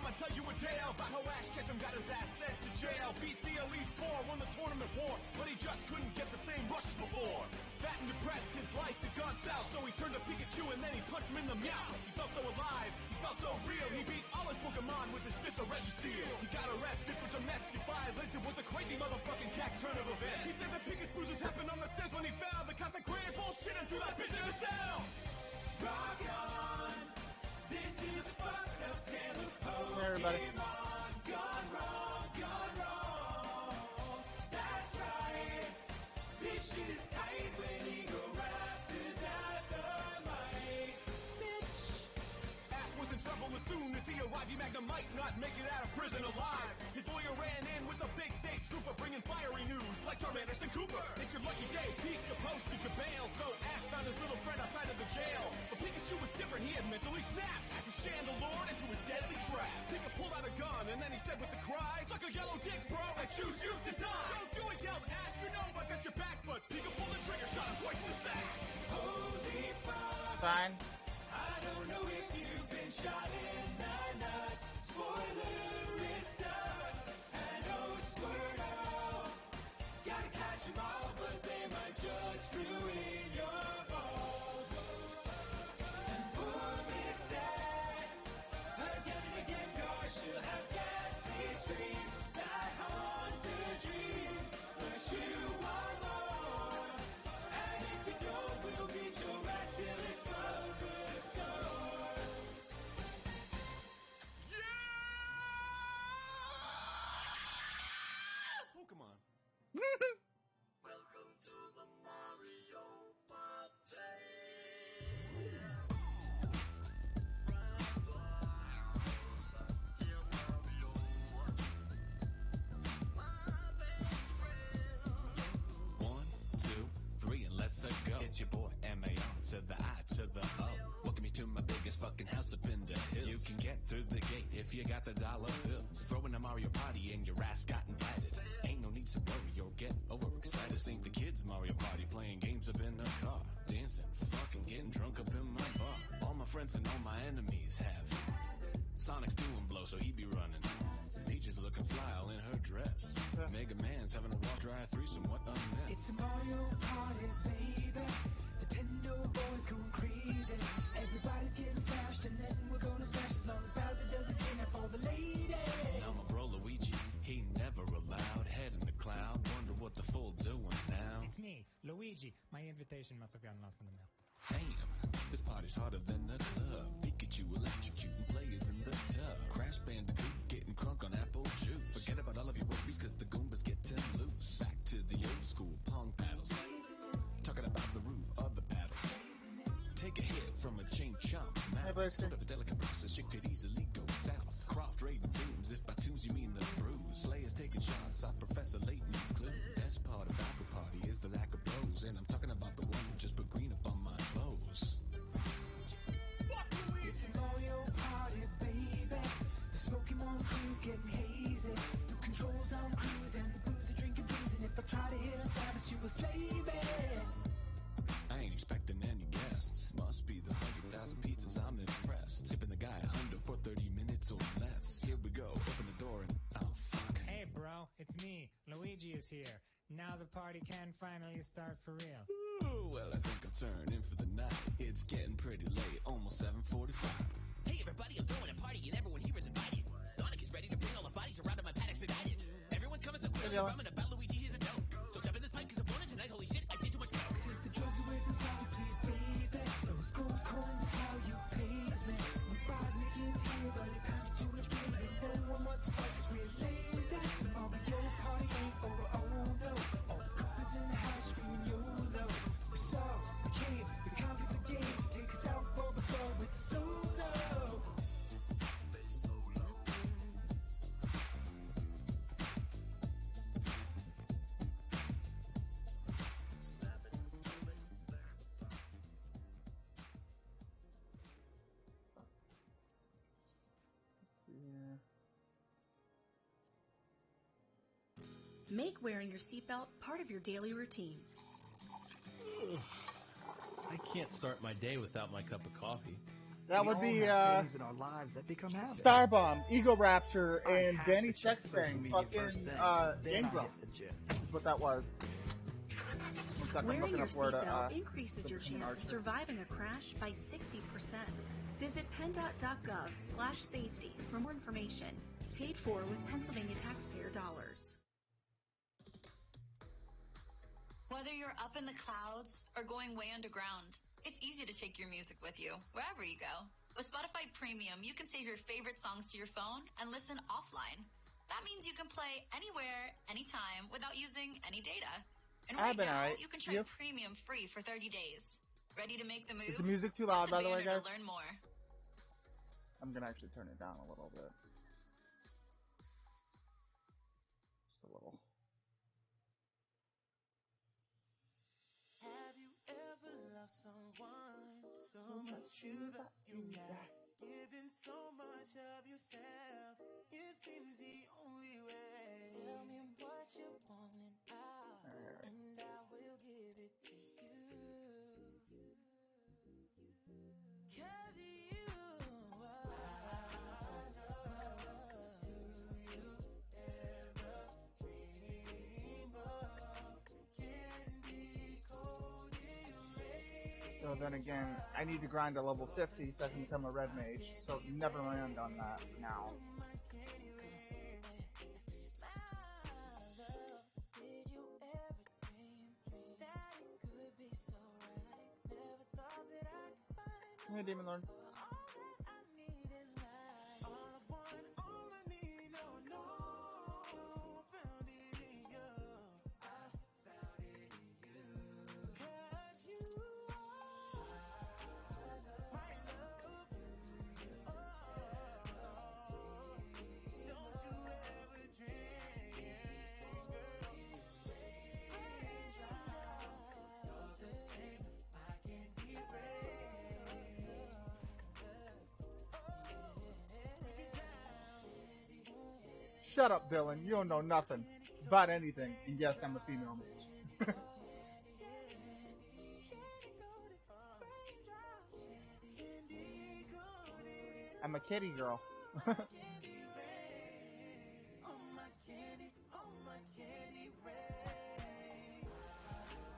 I'ma tell you a tale about how Ash Ketchum got his ass sent to jail. Beat the Elite Four, won the tournament war, but he just couldn't get the same rush before. Fat and depressed, his life had gone south, so he turned to Pikachu and then he punched him in the mouth. He felt so alive, he felt so real. He beat all his Pokemon with his fist of Registeel. He got arrested for domestic violence. It was a crazy motherfucking cat turn of events. He said the biggest bruises happened on the stairs when he fell. The cops like grand bullshit and threw that bitch in the cell. Rock on. This is a fucked up tale of Pokemon. Hey, everybody. Gone wrong, gone wrong. That's right. This shit is tight when Eagle Raptors at the mic. Bitch. Ash was in trouble as soon as he arrived. Magna might not make it out of prison alive. His lawyer ran in with a big state trooper bringing fiery news like Charmander and Cooper. It's your lucky day, Pete posted your bail. So Ash found his little friend outside of the jail. But Pikachu was different, he had mentally snapped. Ash was Chandelure into his deadly trap. Pika pulled out a gun and then he said with a cry, suck a yellow dick, bro, I choose you to die. Don't do it, yelled Ash, you know I got your back. But Pika pulled the trigger, shot him twice in the sack. Holy fuck. Fine. I don't know if you've been shot in the nuts. Spoiler, it sucks. And oh, Squirtle, gotta catch 'em all, but they might just ruin your balls. And poor Miss Sad, again and again, gosh, she'll have ghastly screams that haunt her dreams. But you want more, and if you don't, we'll beat your ass till it's Bulbasaur. Yeah! Pokemon. Welcome to the Mario Party. Dear Mario, my best friend. 1, 2, 3, and let's go. It's your boy M.A.O. to the I to the O. Welcome you to my biggest fucking house up in the hills. You can get through the gate if you got the dollar bills. Throwing a Mario Party and your ass got invited. Ain't no need to worry or get overexcited. This ain't the kids' Mario Party playing games up in the car. Dancing, fucking, getting drunk up in my bar. All my friends and all my enemies have Sonic's doing blow, so he be running. Peach is looking fly all in her dress. Mega Man's having a walk dry threesome, what a mess. It's a Mario Party, baby. Nintendo boys going crazy. Everybody's getting smashed, and then we're gonna smash as long as Bowser doesn't kidnap all the ladies. I'm a bro Luigi, he never allowed. Head in the cloud, wonder what the fool doing now. It's me, Luigi. My invitation must have gotten lost in the mail. Damn, this party's harder than the club. Pikachu electrocuting players in the tub. Crash Bandicoot getting crunk on apple juice. Forget about all of your worries, cause the Goombas getting loose. Back to the old school Pong paddles. Talking about the roof of the paddles. Take a hit from a chain chomp. Hey, Blaster. Sort of a delicate process, it could easily go south. Croft raiding tombs, if by tombs you mean the bruise. Players taking shots off Professor Layton's clue. Best part about the party is the lack of pros. And I'm talking about the one who just put green up on my clothes. It's a Mario Party, baby. The Smoky Moon crew's getting hazy. The controls on cruise and the booze are drinking booze. And if I try to hit on Travis, you a slave. I ain't expecting any guests. Must be the 100,000 pizzas, I'm impressed. Tipping the guy 100 for 30 minutes or less. Here we go, open the door and oh fuck. Hey, bro, it's me. Luigi is here. Now the party can finally start for real. Ooh, well, I think I'll turn in for the night. It's getting pretty late, almost 7:45. Hey everybody, I'm throwing a party and everyone here is invited. Sonic is ready to bring all the bodies around on my paddock's divided. Everyone's coming so quick, I'm gonna about Luigi, he's a dope. So jump in this pipe cause I'm born tonight, holy shit, I did too much coke. Take the drugs away from Sonic, please, baby. Those gold coins is how you pays me. We bought Mickey's here, but it comes too much pain. And no one wants to fight cause we're lazy. The Mario Party ain't over, oh no. All the coppers in the house screaming YOLO. We saw, we came, we conquered the game. Take us out, Bulbasaur with the solo. Make wearing your seatbelt part of your daily routine. I can't start my day without my cup of coffee. That We would all be have things in our lives that become habits. Starbomb, Ego Raptor, I and have Danny to check social Sexbang. media first Fucking thing, then Game I Grumps hit the gym. is what that was. One second, I'm Wearing looking your up where to seatbelt increases your put it in chance of Archer. surviving a crash by 60%. Visit PennDOT.gov/safety for more information. Paid for with Pennsylvania taxpayer dollars. Whether you're up in the clouds or going way underground, it's easy to take your music with you wherever you go. With Spotify Premium, you can save your favorite songs to your phone and listen offline. That means you can play anywhere, anytime, without using any data. And right now, alright. you can try Yep. Premium free for 30 days. Ready to make the move? Is the music too Tap loud, by the way, banner guys? to learn more. I'm gonna actually turn it down a little bit. Just a little. Have you ever loved someone so much you thought you got? Giving so much of yourself, it seems the only way. Tell me what you want and I will give it to you. 'Cause you are do you ever dream of candy coated rain? So then again, I need to grind to level 50 so I can become a red mage. So never mind on that now. Did you ever dream that it could be so right? Never thought that I could find Hey, Demon Lord. all that I need in life. All I want, all I need, no, found it in you. I found it in you. 'Cause you are my love. Don't you ever dream, girl. Raindrops, you're the same. I can't be Shut up, Dylan. You don't know nothing about anything. And yes, I'm a female mage. I'm a kitty girl.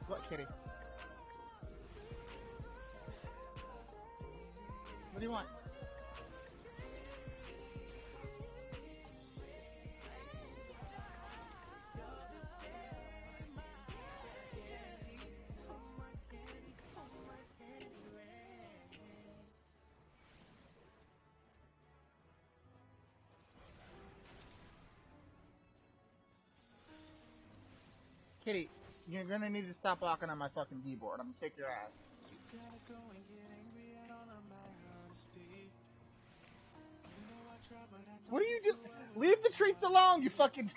What kitty? What do you want? Kitty, you're gonna need to stop walking on my fucking keyboard. I'm gonna kick your ass. You gotta go and get angry at all of my honesty. You know I try, but I What are you doing? Leave the treats alone, you fucking.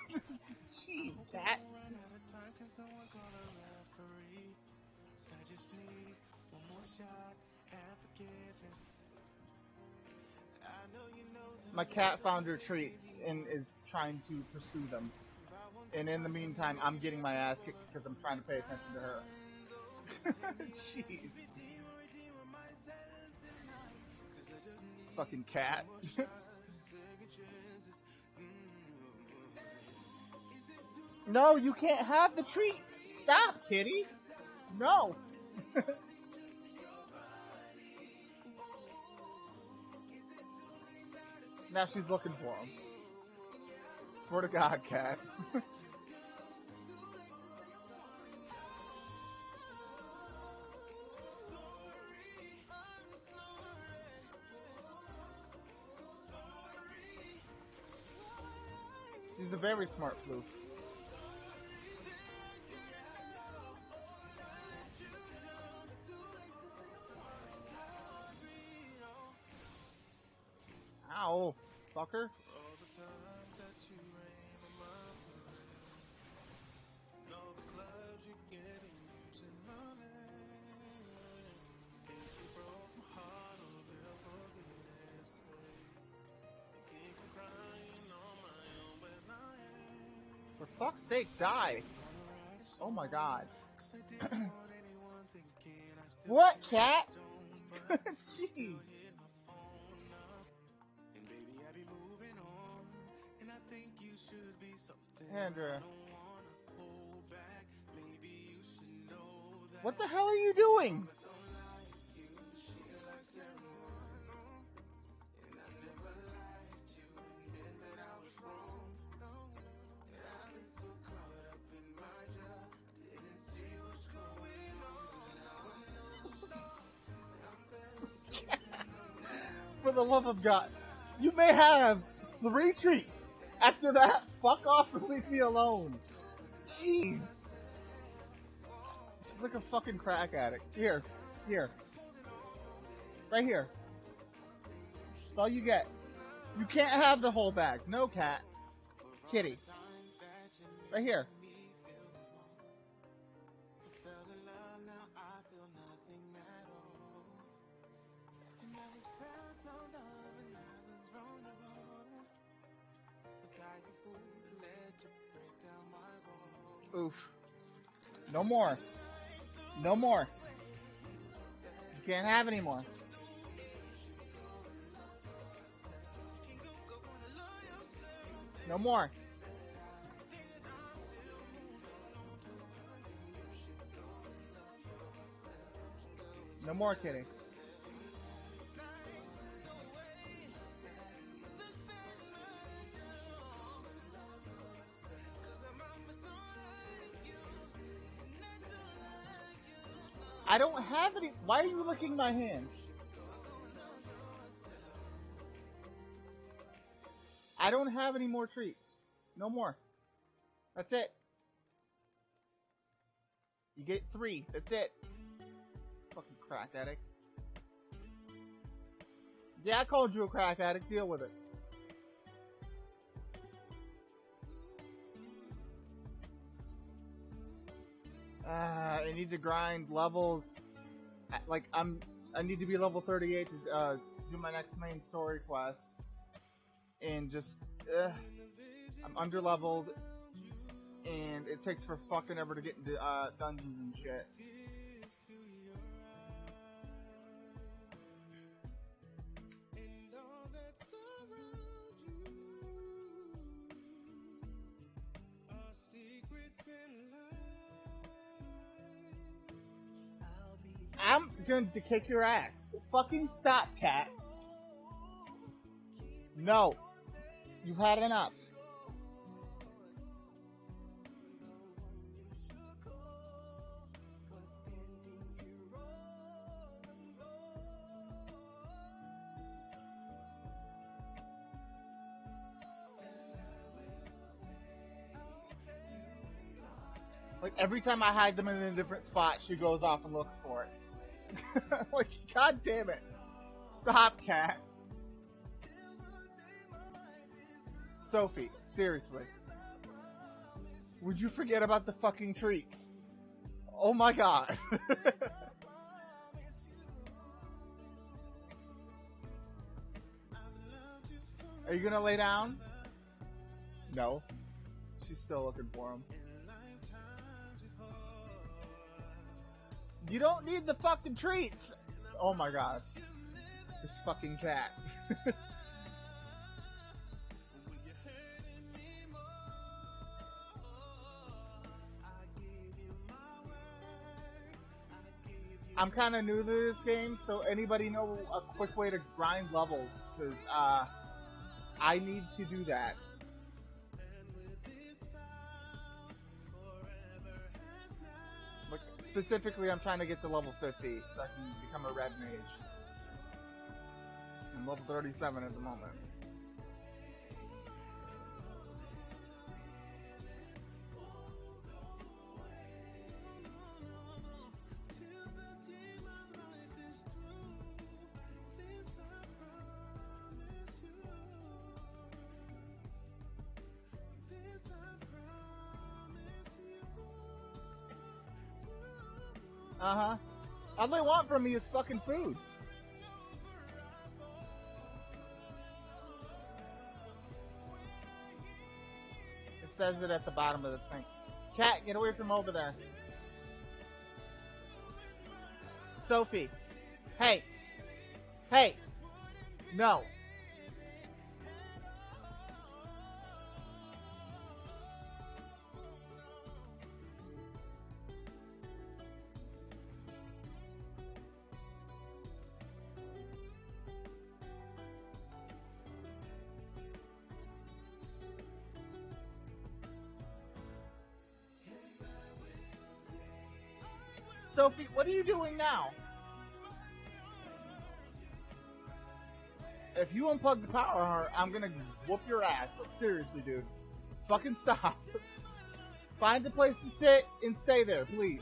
Jeez, cat. run out of time. Can someone call a referee? 'Cause I just need one more shot at forgiveness. I know you know that My cat found her treats and is trying to pursue them. And in the meantime, I'm getting my ass kicked because I'm trying to pay attention to her. Jeez. Fucking cat. No, you can't have the treats. Stop, kitty. No. Now she's looking for him. Swear to God, cat. She's a very smart floof. Ow, fucker. all the time that you rain on my parade. And all the clubs you get in using my name. Think you broke my heart, oh therefore get it safe. You keep from crying on my own when I ain't. For fuck's sake, die. Oh my God. 'Cause I didn't want anyone thinking I still What, cat? don't, but Jeez. hit my Andrea. What the hell are you doing? For the love of God. You may have 3 treats. After that, fuck off and leave me alone. Jeez. She's like a fucking crack addict. Here. Here. Right here. That's all you get. You can't have the whole bag. No, cat. Kitty. Right here. Oof. No more. No more. You can't have any more. No more. No more, kitty. I don't have any. Why are you licking my hands? I don't have any more treats. No more. That's it. You get 3. That's it. Fucking crack addict. Yeah, I called you a crack addict. Deal with it. I need to grind levels. Like I need to be level 38 to do my next main story quest. And just, I'm underleveled, and it takes for fucking ever to get into dungeons and shit. I'm going to kick your ass. Fucking stop, cat. No. You've had enough. Like, every time I hide them in a different spot, she goes off and looks for it. Like, god damn it. Stop, cat. Sophie, seriously. Would you forget about the fucking treats? Oh my god. Are you gonna lay down? No. She's still looking for him. You don't need the fucking treats! Oh my god. This fucking cat. I'm kind of new to this game, so anybody know a quick way to grind levels? Because I need to do that. Like, specifically, I'm trying to get to level 50 so I can become a red mage. I'm level 37 at the moment. Uh-huh. All they want from me is fucking food. It says it at the bottom of the thing. Cat, get away from over there. Sophie. Hey. Hey. No. Sophie, what are you doing now? If you unplug the power heart, I'm gonna whoop your ass. Like, seriously, dude. Fucking stop. Find a place to sit and stay there, please.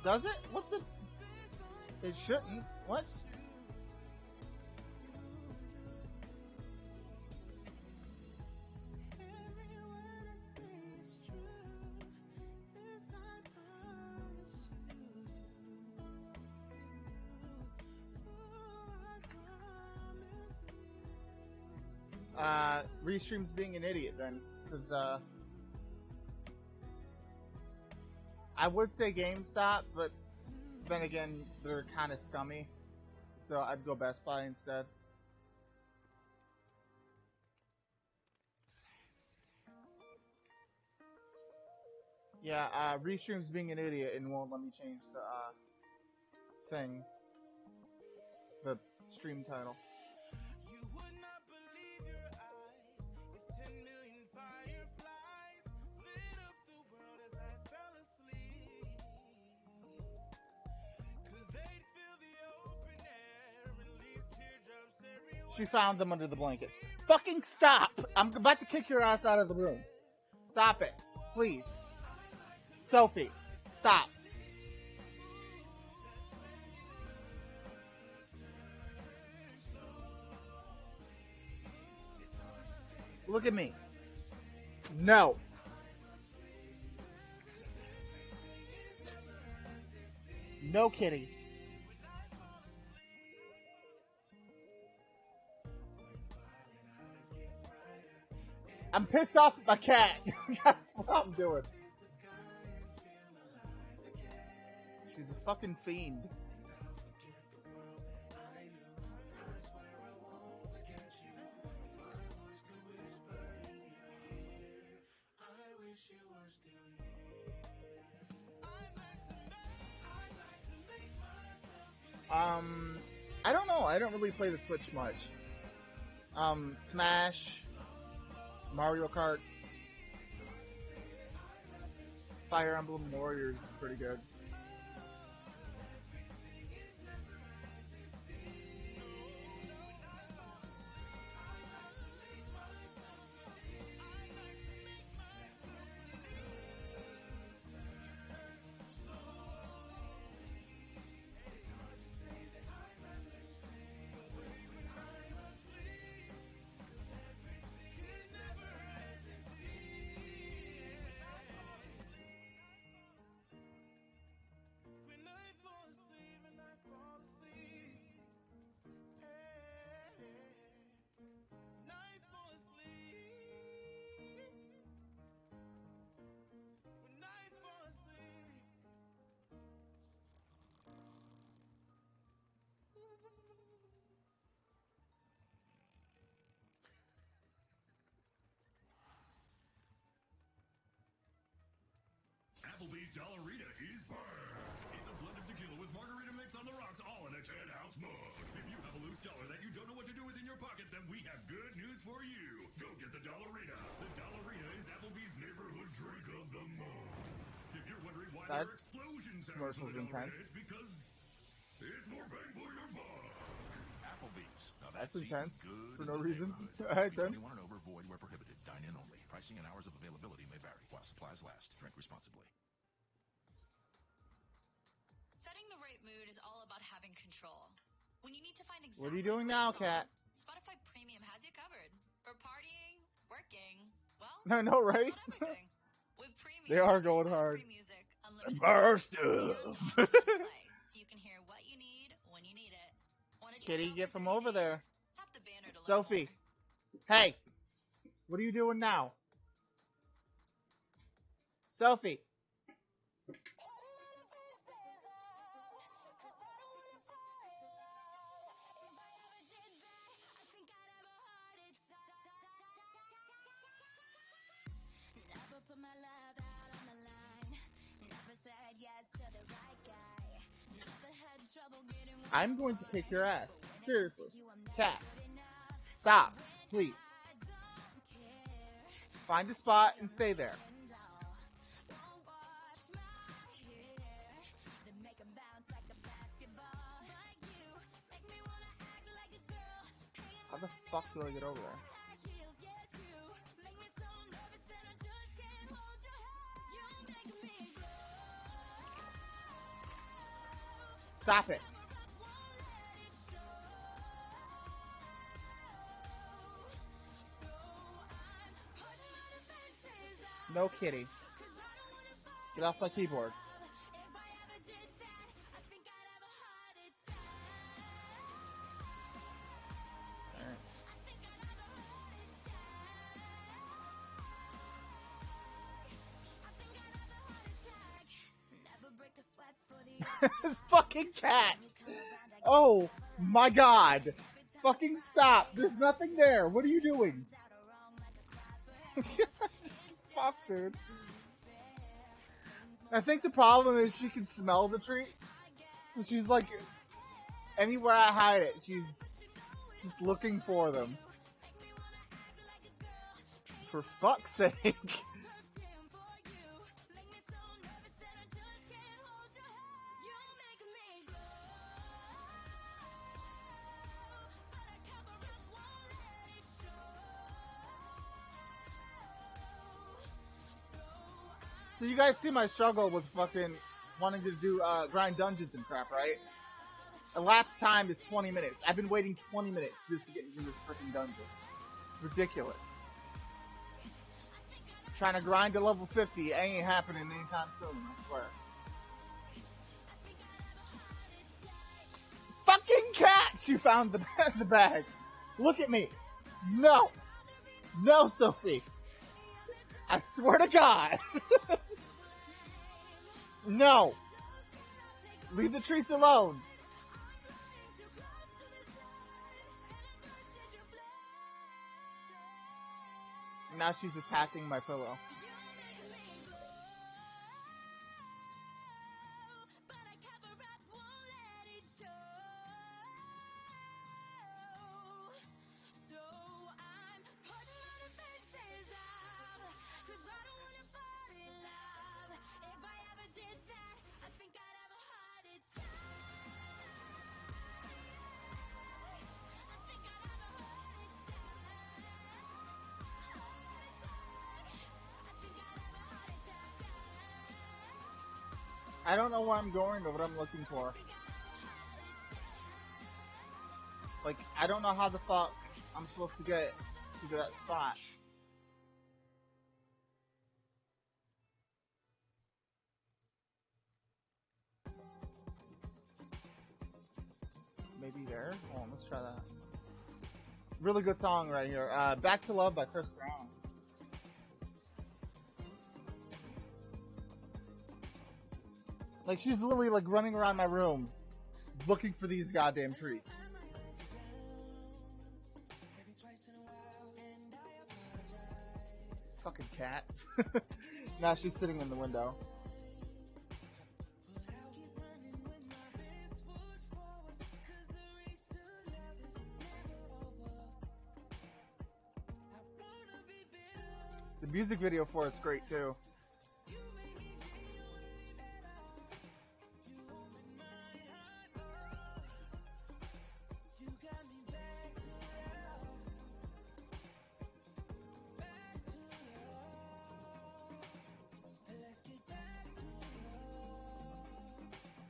Does it? What the? It shouldn't. What? Restream's being an idiot then, because I would say GameStop, but then again, they're kind of scummy, so I'd go Best Buy instead. Yeah, Restream's being an idiot and won't let me change the thing, the stream title. You would not believe your eyes if 10 million fireflies lit up the world as I fell asleep. 'Cause they'd fill the open air and leave teardrops everywhere. She found them under the blanket. Fucking stop! I'm about to kick your ass out of the room. Stop it, please. Sophie, stop. Look at me. No. No kitty. I'm pissed off at my cat. That's what I'm doing. She's a fucking fiend. I don't know. I don't really play the Switch much. Smash, Mario Kart, Fire Emblem Warriors is pretty good. When I fall asleep and I fall asleep, hey, when I fall asleep, when I fall asleep. Applebee's Dollarita is back. It's a blend of tequila with margarita mix on the rocks, all in a 10-ounce mug. If you have a loose dollar that you don't know what to do with in your pocket, then we have good news for you. Go get the Dollarita. The Dollarita is Applebee's neighborhood drink of the month. If you're wondering why there are explosion sounds for commercial's the Dollarita, intense. it's because it's more bang for your buck. Applebee's. Now That's eating intense good for in no the reason. neighborhood. Alright Must be then. 21 and over, void where prohibited. Dine in only. Pricing and hours of availability may vary while supplies last. Drink responsibly. Setting the right mood is all about having control. When you need to find exactly What are you doing the now, right song, Kat? Spotify Premium has you covered. For partying, working, well, I know, right? just about everything. With Premium, They are you get going hard. free music, unlimited Bar songs, and stuff. on play, so you can hear what you need when you need it. Want to Kitty, get from over there. Tap the banner to learn Sophie. more. Hey. What are you doing now? Sophie. Never put my love out on the line. I'm going to kick your ass. Seriously. Cat. Stop. Please. Find a spot and stay there. How the fuck do I get over there? Stop it. No kitty. Get off my keyboard. This fucking cat! Oh my god! Fucking stop! There's nothing there! What are you doing? Fuck, dude. I think the problem is she can smell the treats. So she's like, anywhere I hide it, she's just looking for them. For fuck's sake. So you guys see my struggle with fucking wanting to do grind dungeons and crap, right? Elapsed time is 20 minutes. I've been waiting 20 minutes just to get into this freaking dungeon. It's ridiculous. Trying to grind to level 50 ain't happening anytime soon, I swear. Fucking cat! She found the bag. Look at me. No. No, Sophie. I swear to God. No. Leave the treats alone. Now she's attacking my pillow. I don't know where I'm going or what I'm looking for. Like, I don't know how the fuck I'm supposed to get to that spot. Maybe there? Hold on, let's try that. Really good song right here. Back to Love by Chris Brown. Like, she's literally, like, running around my room looking for these goddamn treats. Fucking cat. Now she's sitting in the window. The music video for it's great, too.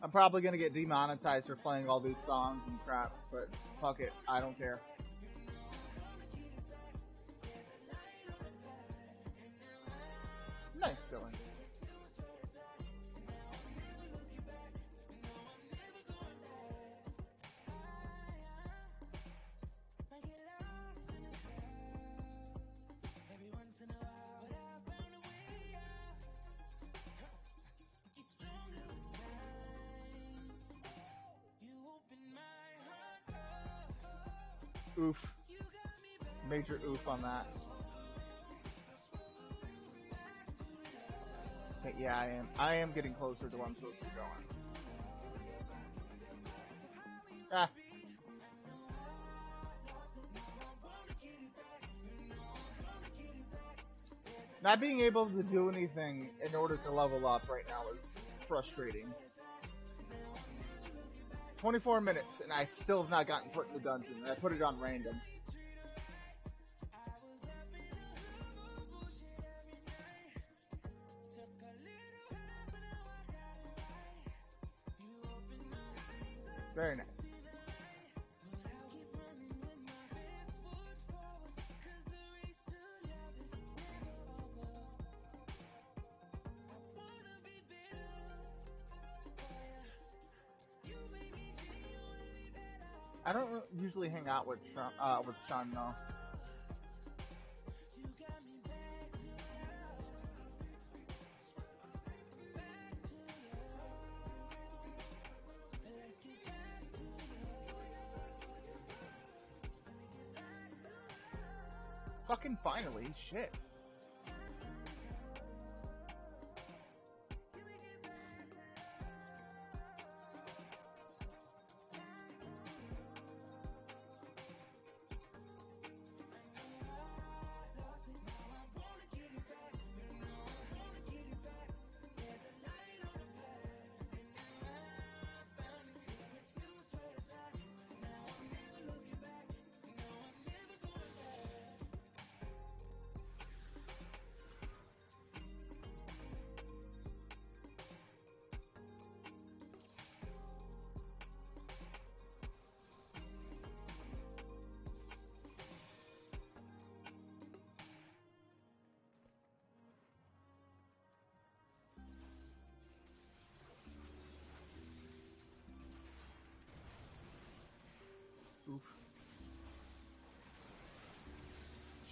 I'm probably gonna get demonetized for playing all these songs and crap, but fuck it, I don't care. Nice, Dylan. Oof. Major oof on that. Okay, yeah, I am. I am getting closer to where I'm supposed to be going. Ah. Not being able to do anything in order to level up right now is frustrating. 24 minutes and I still have not gotten put in the dungeon. I put it on random. Very nice. I don't usually hang out with Sean though. Fucking finally, shit. Oof.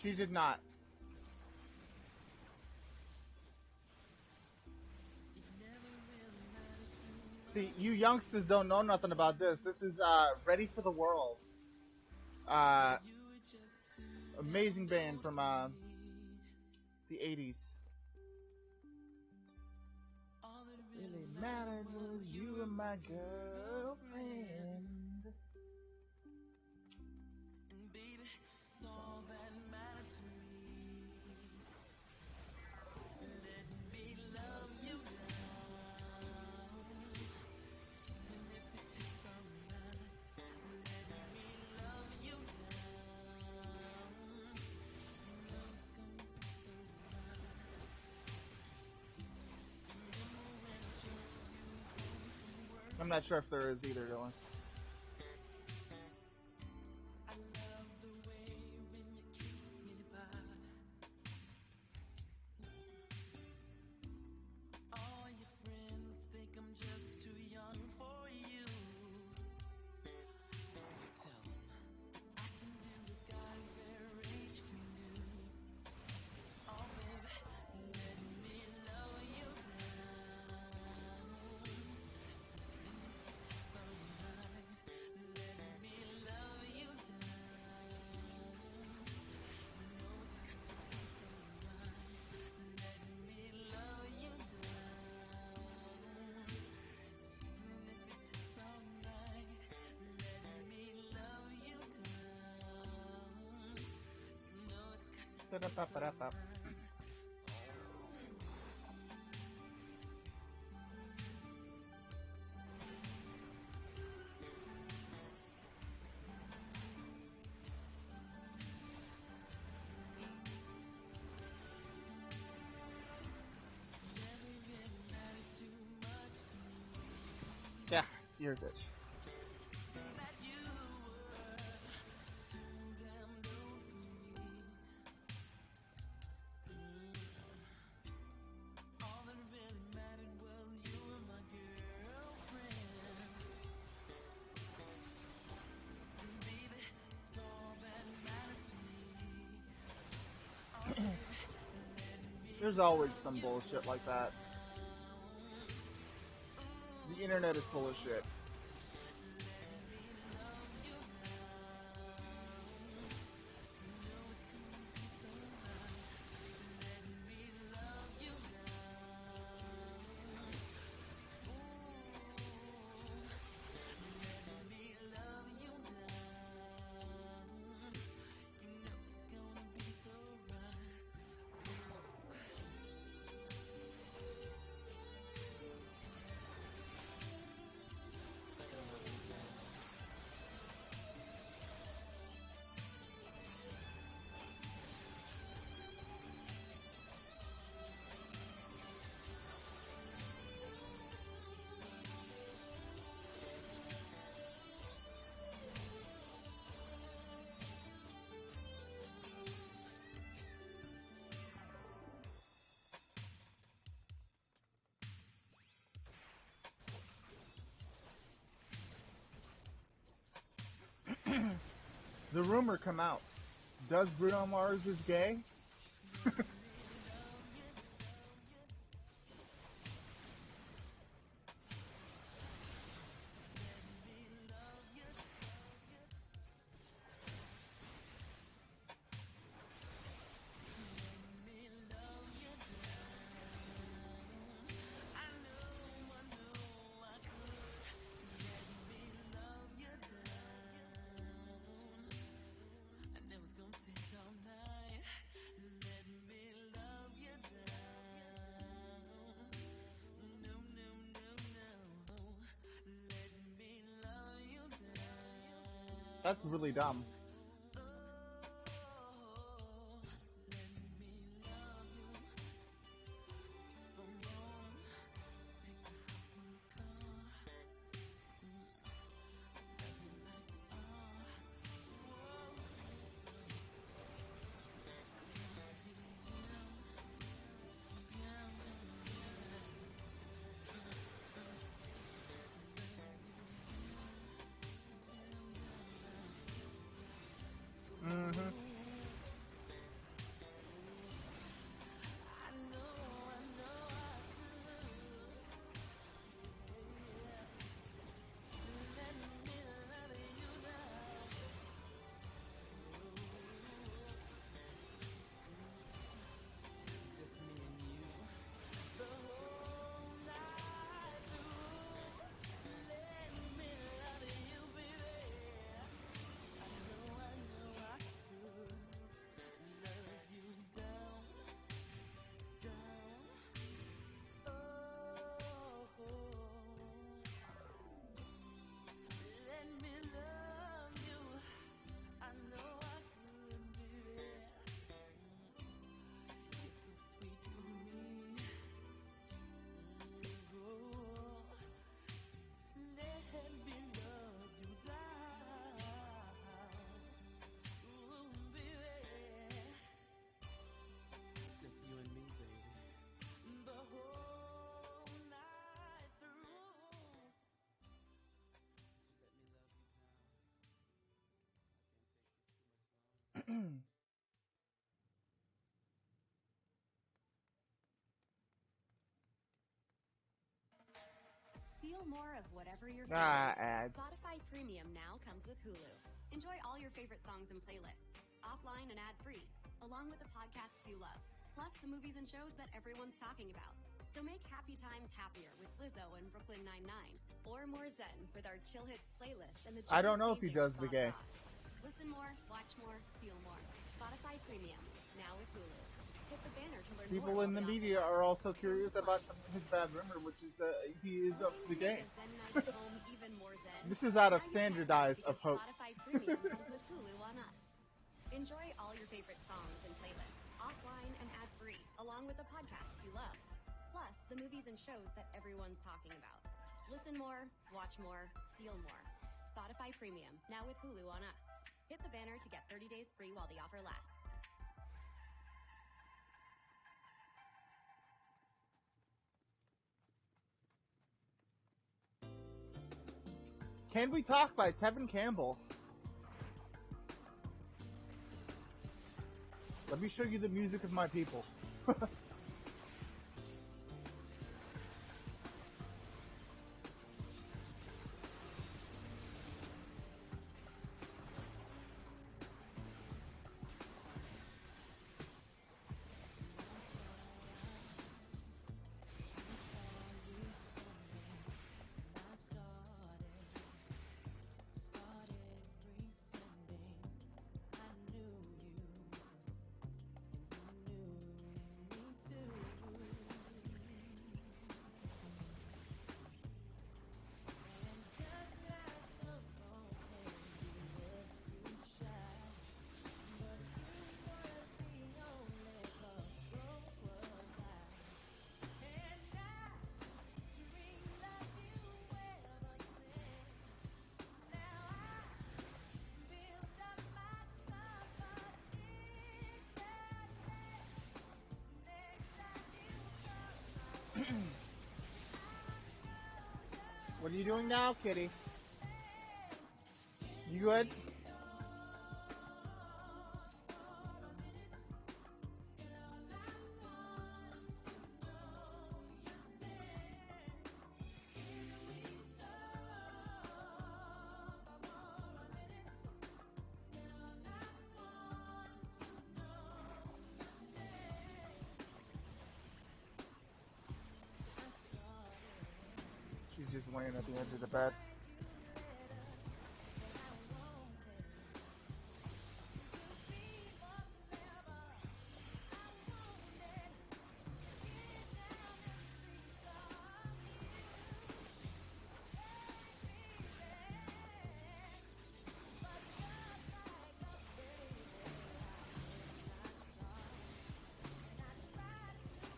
She did not. See, you youngsters don't know nothing about this. This is Ready for the World. Amazing band from the 80s. All that really mattered was you and my girlfriend. And baby, it's all that mattered to me. Let me love you down. And if it takes all night, let me love you down. You know it's gonna be so right. Remember when I drove you home from work? I'm not sure if there is either, Dylan. I love the way when you kissed me goodbye. All your friends think I'm just too young for you. You tell them I can do what guys their age can do. Oh baby, let me love you down. And if it takes all night, let me love you down. You know it's got to be so right. Let me love you down. Even if it takes all night, let me love you down. You know it's got to be so right. Never really mattered too much to me Yeah, here's it. that you were too damn low for me. All that really mattered was you were my girlfriend. And baby, it's all that mattered to me. Oh baby, let me There's always love some you bullshit like that. down. The internet is full of shit. Let me love you down. You know it's gonna be so right. Let me love you down. Ooh, let me love the rumor come out. Does Bruno Mars is gay? That's really dumb. Mm-hmm. Feel more of whatever you're Ah, feeling. ads. Spotify Premium now comes with Hulu. Enjoy all your favorite songs and playlists, offline and ad-free, along with the podcasts you love, plus the movies and shows that everyone's talking about. So make happy times happier with Lizzo and Brooklyn Nine-Nine, or more zen with our Chill Hits playlist and the I don't know Jonas if he Painting does with the Bob gay. Ross. Listen more, watch more, feel more. Spotify Premium, now with Hulu. Hit the banner to learn People more in the while the media offer are lasts. also curious about his bad rumor, which is that he is up to the game. This is out of standardized of hoax. Spotify Premium comes with Hulu on us. Enjoy all your favorite songs and playlists, offline and ad-free, along with the podcasts you love. Plus, the movies and shows that everyone's talking about. Listen more, watch more, feel more. Spotify Premium, now with Hulu on us. Hit the banner to get 30 days free while the offer lasts. Can We Talk by Tevin Campbell. Let me show you the music of my people. What are you doing now, kitty? You good? laying at the edge of the bed.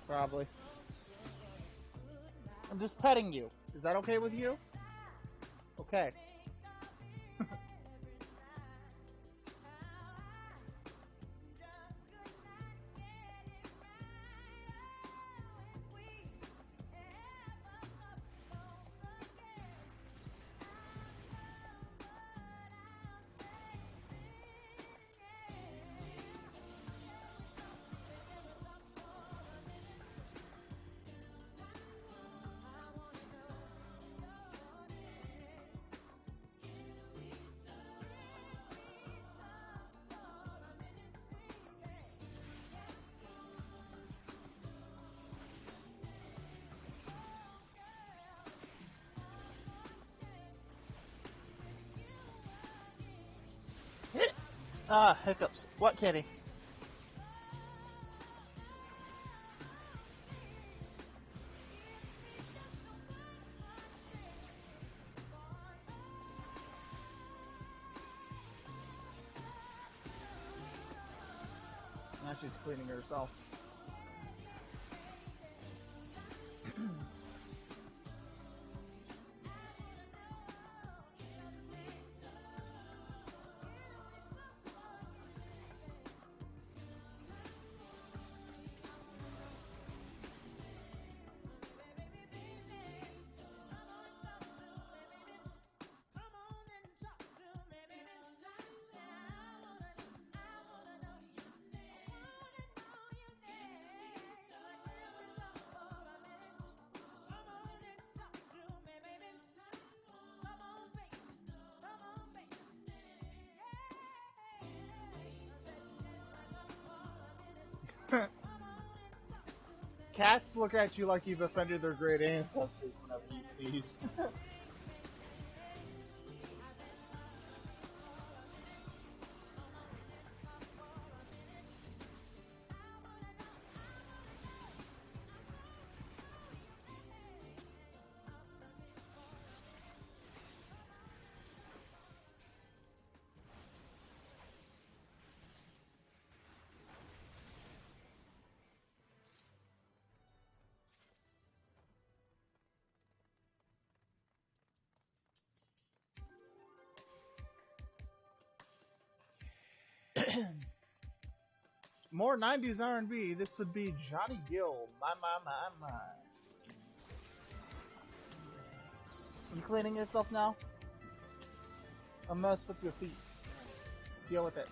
Probably. I'm just petting you. Is that okay with you? Okay. Ah, hiccups. What, kitty? Now she's cleaning herself. Cats look at you like you've offended their great ancestors whenever you sneeze. More 90s R&B. This would be Johnny Gill. My. You cleaning yourself now? A mess with your feet. Deal with it.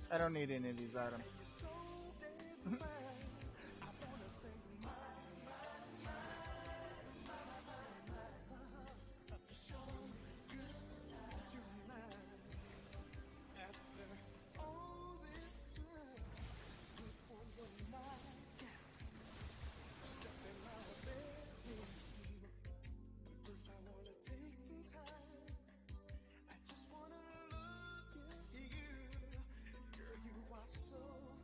I don't need any of these items. Girl, you are so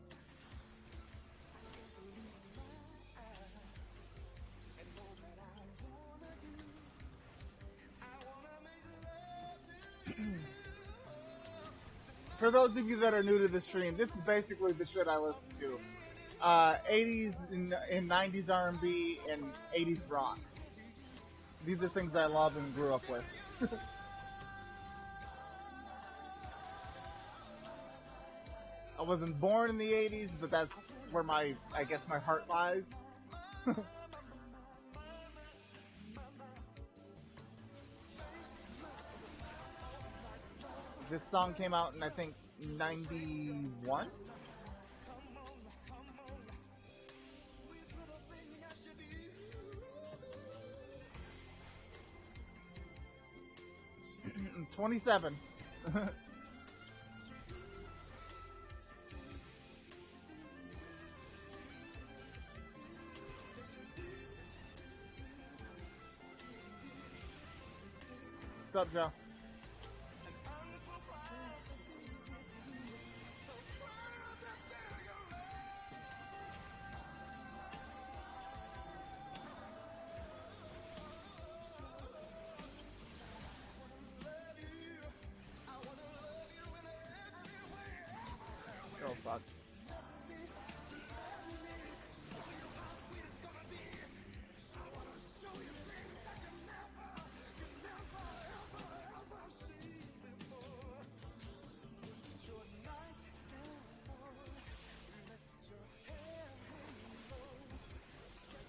For those of you that are new to the stream, this is basically the shit I listen to. 80s and 90s R&B and 80s rock. These are things I love and grew up with. I wasn't born in the 80s, but that's where I guess my heart lies. This song came out in, I think, 91? '27. What's up, Joe? Oh, fuck.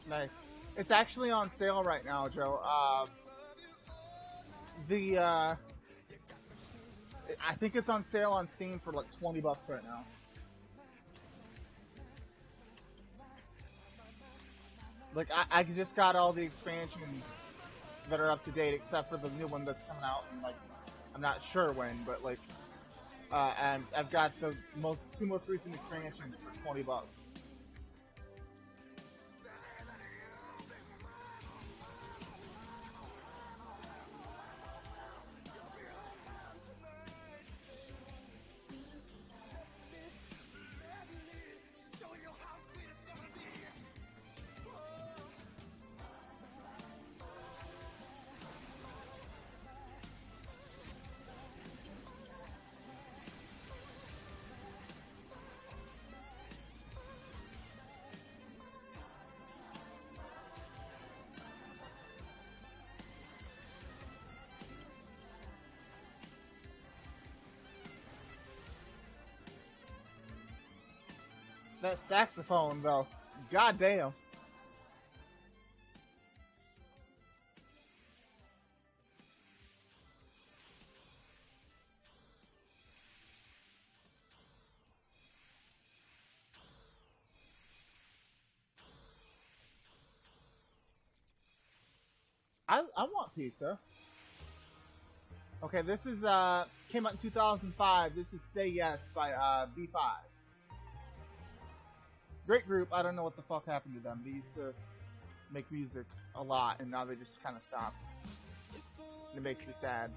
Nice. It's actually on sale right now, Joe. I think it's on sale on Steam for like $20 right now. Like, I just got all the expansions that are up to date, except for the new one that's coming out in, like, I'm not sure when, but, like, and I've got the two most recent expansions for $20. That saxophone, though, goddamn. I want pizza. Okay, this is came out in 2005. This is Say Yes by B5. Great group. I don't know what the fuck happened to them. They used to make music a lot, and now they just kind of stopped. It makes me sad.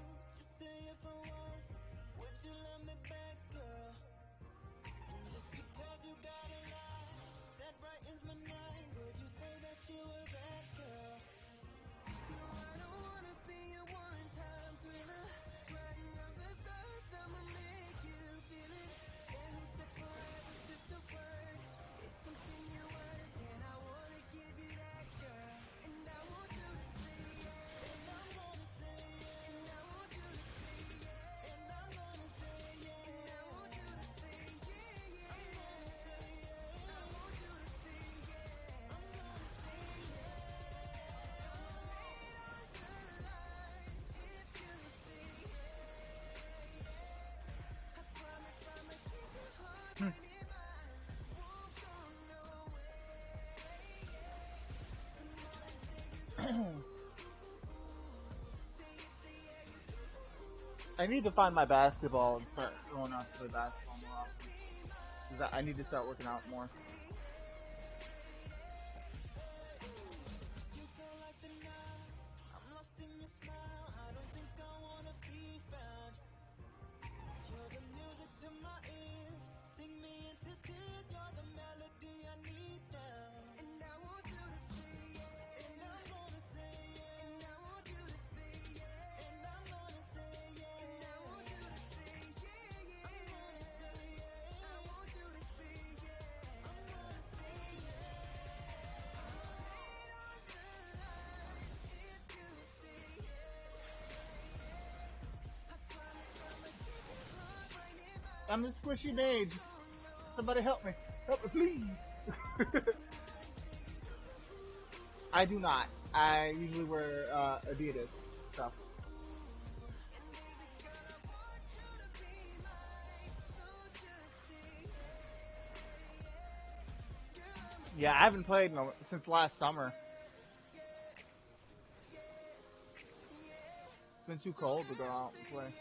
I need to find my basketball and start going out to play basketball more often. 'Cause I need to start working out more. I'm the squishy mage. Somebody help me. Help me, please. I do not. I usually wear Adidas stuff. Yeah, I haven't played since last summer. It's been too cold to go out and play.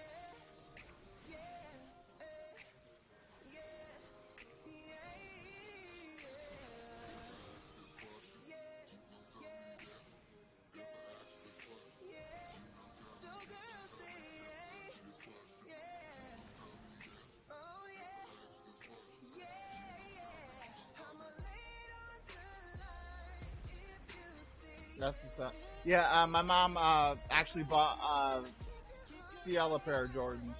That's what's up. Yeah, my mom actually bought CL a pair of Jordans.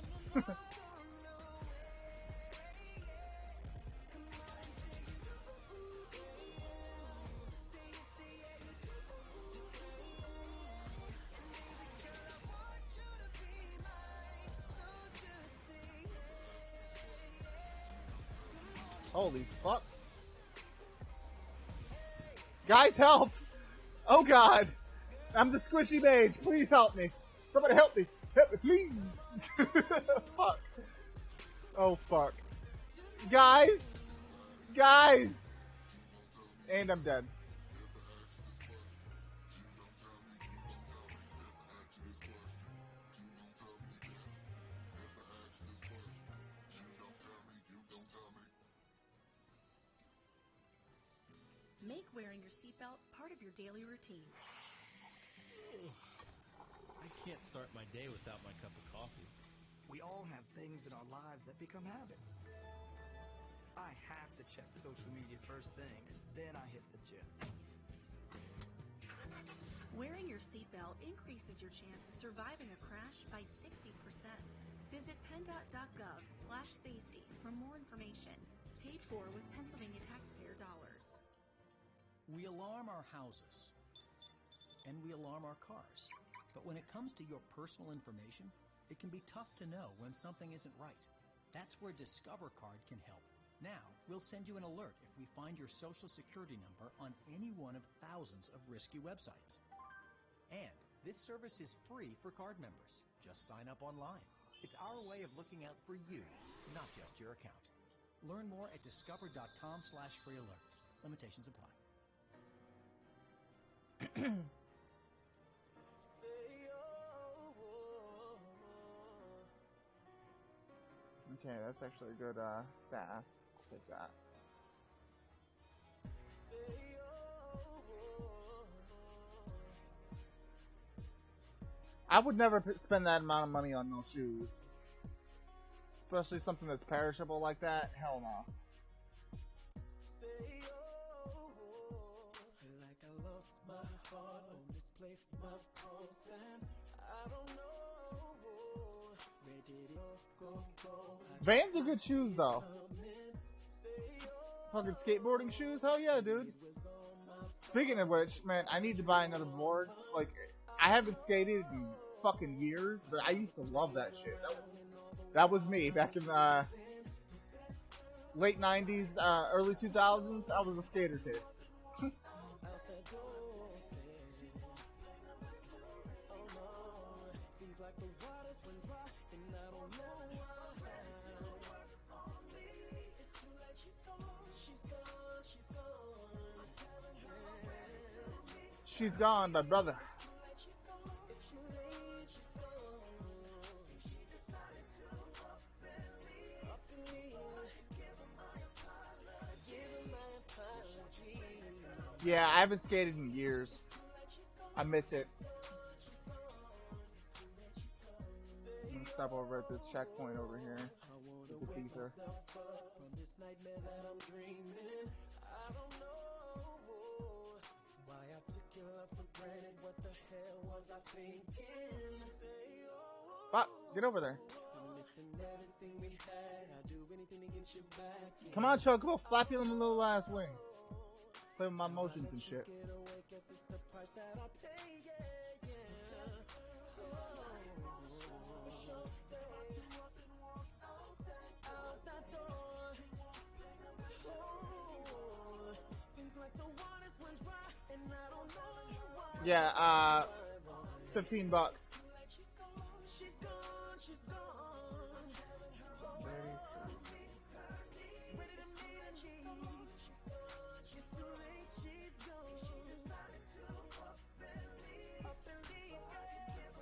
Holy fuck. Guys, help! Oh god! I'm the squishy mage. Please help me. Somebody help me. Help me, please. Fuck. Oh fuck. Guys! Guys! And I'm dead. Make wearing your seatbelt part of your daily routine. I can't start my day without my cup of coffee. We all have things in our lives that become habit. I have to check social media first thing, and then I hit the gym. Wearing your seatbelt increases your chance of surviving a crash by 60%. Visit PennDOT.gov/safety for more information. Paid for with Pennsylvania taxpayer dollars. We alarm our houses, and we alarm our cars. But when it comes to your personal information, it can be tough to know when something isn't right. That's where Discover Card can help. Now, we'll send you an alert if we find your social security number on any one of thousands of risky websites. And this service is free for card members. Just sign up online. It's our way of looking out for you, not just your account. Learn more at discover.com/free alerts. Limitations apply. Okay, that's actually a good staff. I'll take that. I would never spend that amount of money on no shoes. Especially something that's perishable like that. Hell no. Vans are good shoes though. Fucking skateboarding shoes? Hell yeah, dude. Speaking of which, man, I need to buy another board. Like, I haven't skated in fucking years, but I used to love that shit. That was me back in the late 90s, early 2000s. I was a skater kid. She's Gone by Brother. Yeah, I haven't skated in years. I miss it. I'm gonna stop over at this checkpoint over here with this ether. Fuck, get over there. Come on, Chocobo, flap your little ass wing. Play with my motions and shit. Yeah, 15 bucks.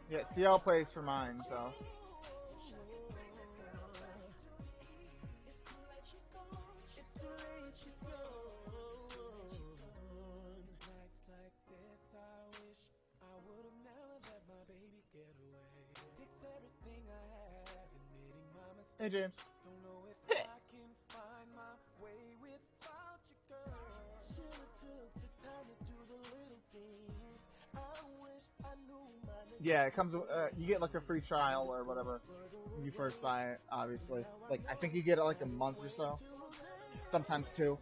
Yeah, CL plays for mine, so. Hey, James. Yeah, it comes. You get like a free trial or whatever when you first buy it. Obviously, like I think you get it like a month or so, sometimes two.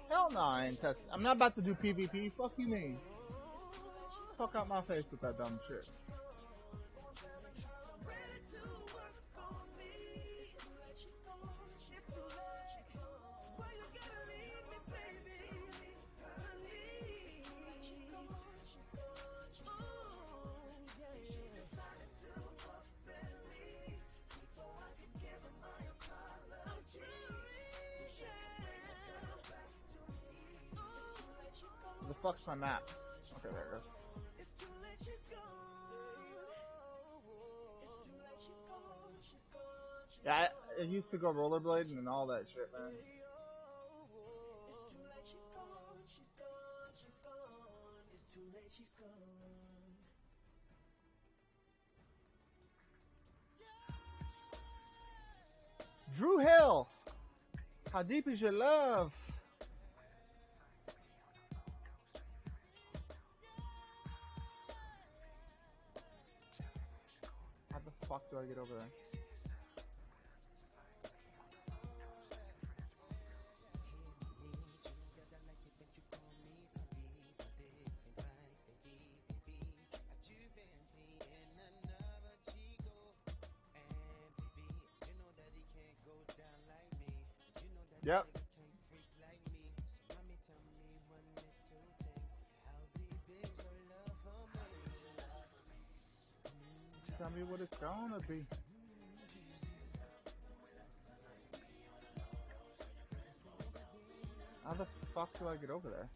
Hell no, I ain't testing. I'm not about to do PvP. Fuck you, mean. Fuck out my face with that dumb shit. The fuck's my map? Okay, there it goes. Yeah, I used to go rollerblading and all that shit, man. Drew Hill, how deep is your love? How the fuck do I get over there? Yep. Tell me what it's gonna be. How the fuck do I get over there?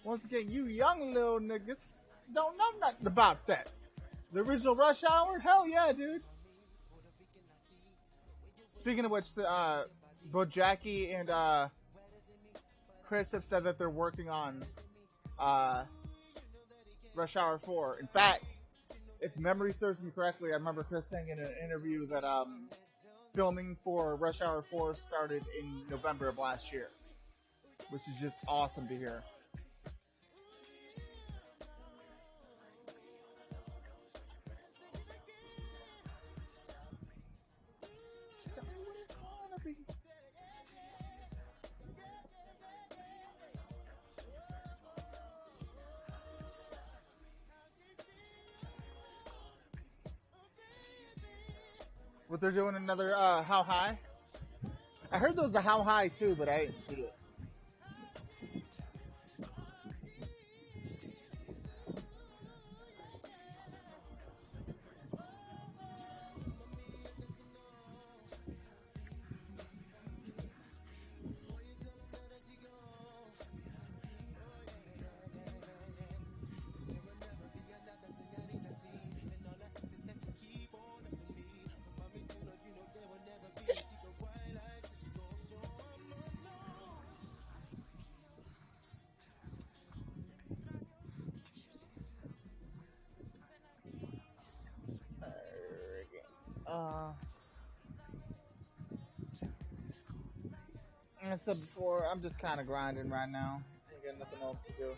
Once again, you young little niggas don't know nothing about that. The original Rush Hour? Hell yeah, dude. Speaking of which, both Jackie and Chris have said that they're working on Rush Hour 4. In fact, if memory serves me correctly, I remember Chris saying in an interview that filming for Rush Hour 4 started in November of last year, which is just awesome to hear. Tell me what it's gonna be. What they're doing another How High? I heard there was a How High too, but I didn't see it. Like I said before, I'm just kind of grinding right now. Ain't got nothing else to do.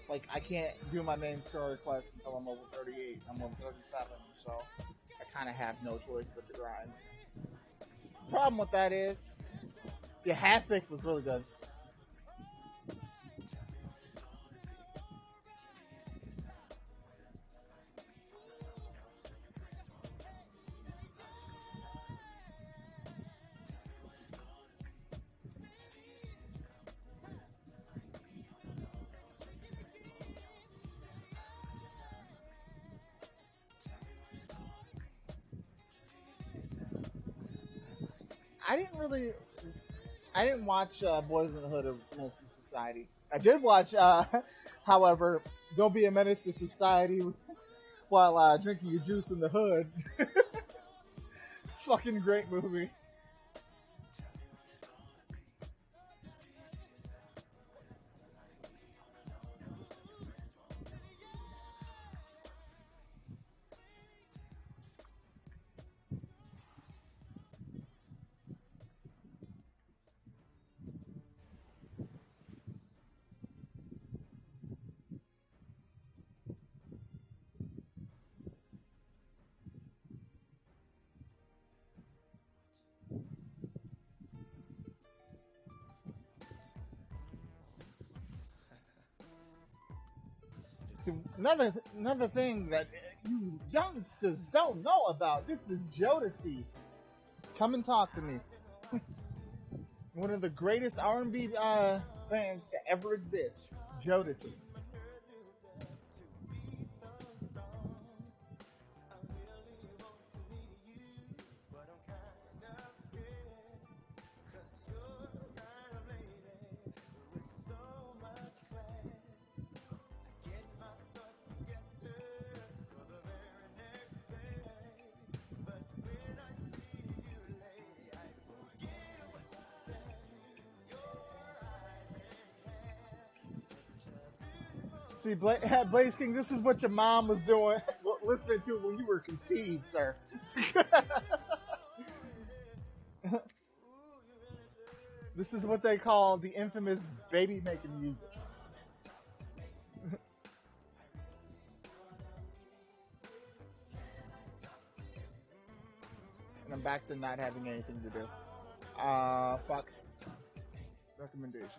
Like, I can't do my main story quest until I'm level 38. I'm level 37, so I kind of have no choice but to grind. Problem with that is, Yeah, Half Baked was really good. I didn't really, I didn't watch Boys in the Hood or Menace to Society. I did watch, however, Don't Be a Menace to Society while drinking your juice in the hood. Fucking great movie. See, another thing that you youngsters don't know about. This is Jodeci. Come and talk to me. One of the greatest R&B bands to ever exist. Jodeci. See, Blaze King, this is what your mom was doing, listening to when you were conceived, sir. This is what they call the infamous baby making music. And I'm back to not having anything to do. Fuck. Recommendations.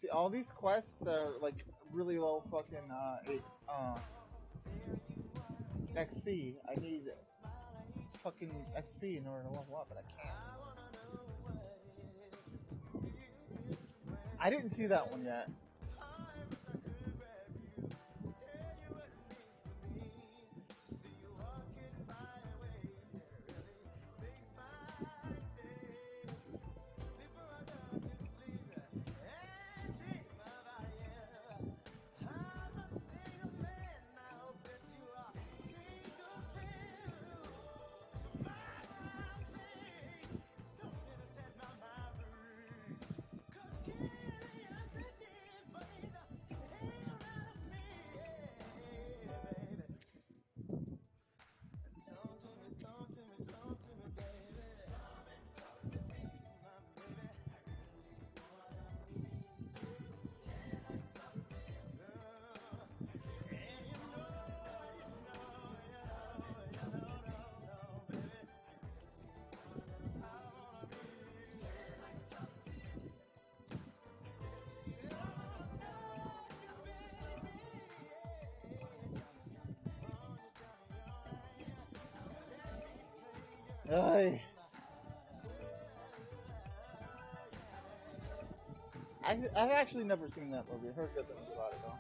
See, all these quests are like really low fucking XP. I need fucking XP in order to level up, but I can't. I didn't see that one yet. I've actually never seen that movie. I heard good things about it though.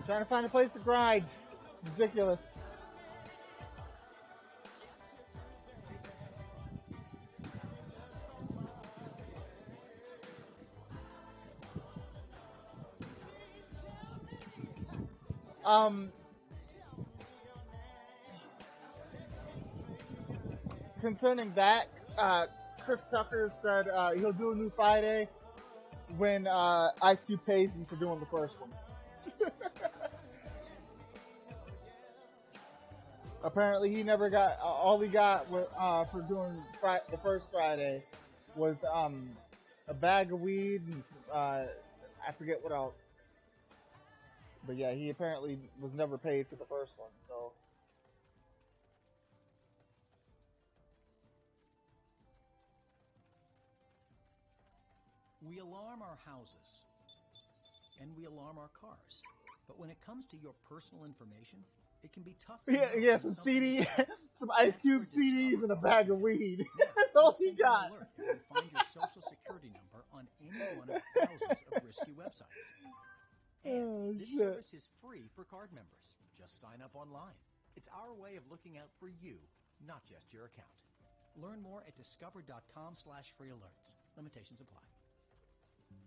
Trying to find a place to grind. It's ridiculous. Um, concerning that, Chris Tucker said he'll do a new Friday when Ice Cube pays him for doing the first one. Apparently, he never got all he got for doing the first Friday was a bag of weed and I forget what else. But yeah, he apparently was never paid for the first one. So we alarm our houses and we alarm our cars. But when it comes to your personal information, it can be tough to know yeah, when some something CD, isn't right. some Ice Cube CDs and a bag of weed. That's all he got. Alert if you find your social security number on any one of thousands of risky websites. And this service is free for card members. Just sign up online. It's our way of looking out for you, not just your account. Learn more at discover.com/free alerts. Limitations apply.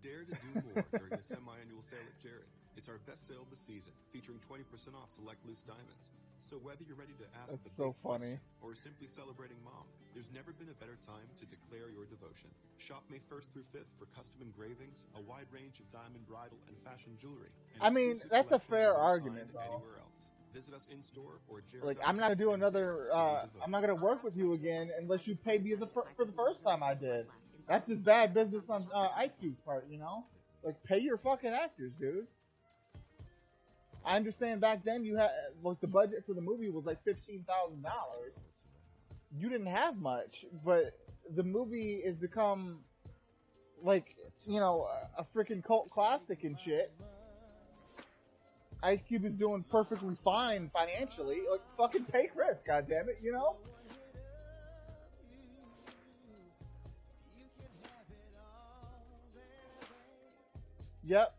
Dare to do more during the semi-annual sale at Jared. It's our best sale of the season, featuring 20% off select loose diamonds. So whether you're ready to ask That's the so big funny. question or simply celebrating mom, there's never been a better time to declare your devotion. Shop May 1st through 5th for custom engravings, a wide range of diamond bridal and fashion jewelry. And I mean, exclusive that's a collections fair you won't argument, find though. anywhere else. Visit us in store or Jared. Like, I'm not gonna do another. I'm not gonna work with you again unless you pay me for the first time I did. That's just bad business on Ice Cube's part, you know. Like, pay your fucking actors, dude. I understand back then you had like the budget for the movie was like $15,000. You didn't have much, but the movie has become like, you know, a freaking cult classic and shit. Ice Cube is doing perfectly fine financially. Like, fucking pay Chris, goddammit, you know? Yep.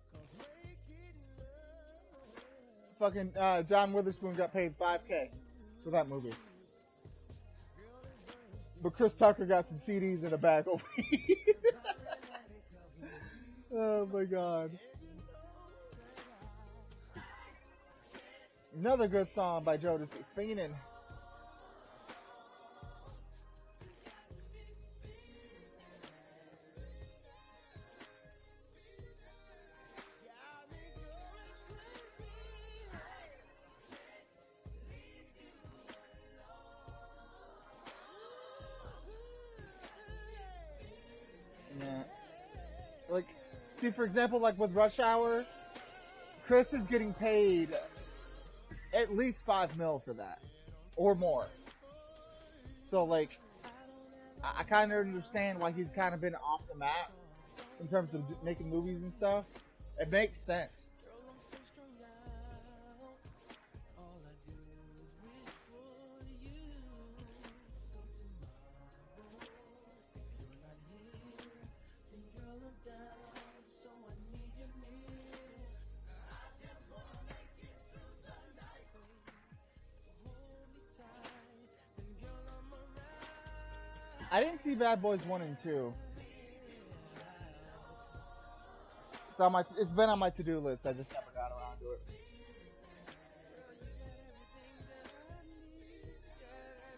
Fucking John Witherspoon got paid $5K for that movie. But Chris Tucker got some CDs in a bag of weed. Oh my god. Another good song by Jodeci, Fiendin'. Yeah. Like, see, for example, like with Rush Hour, Chris is getting paid at least $5 million for that, or more. So, like, I kind of understand why he's kind of been off the map in terms of making movies and stuff. It makes sense. I didn't see Bad Boys 1 and 2. It's been on my to-do list. I just never got around to it.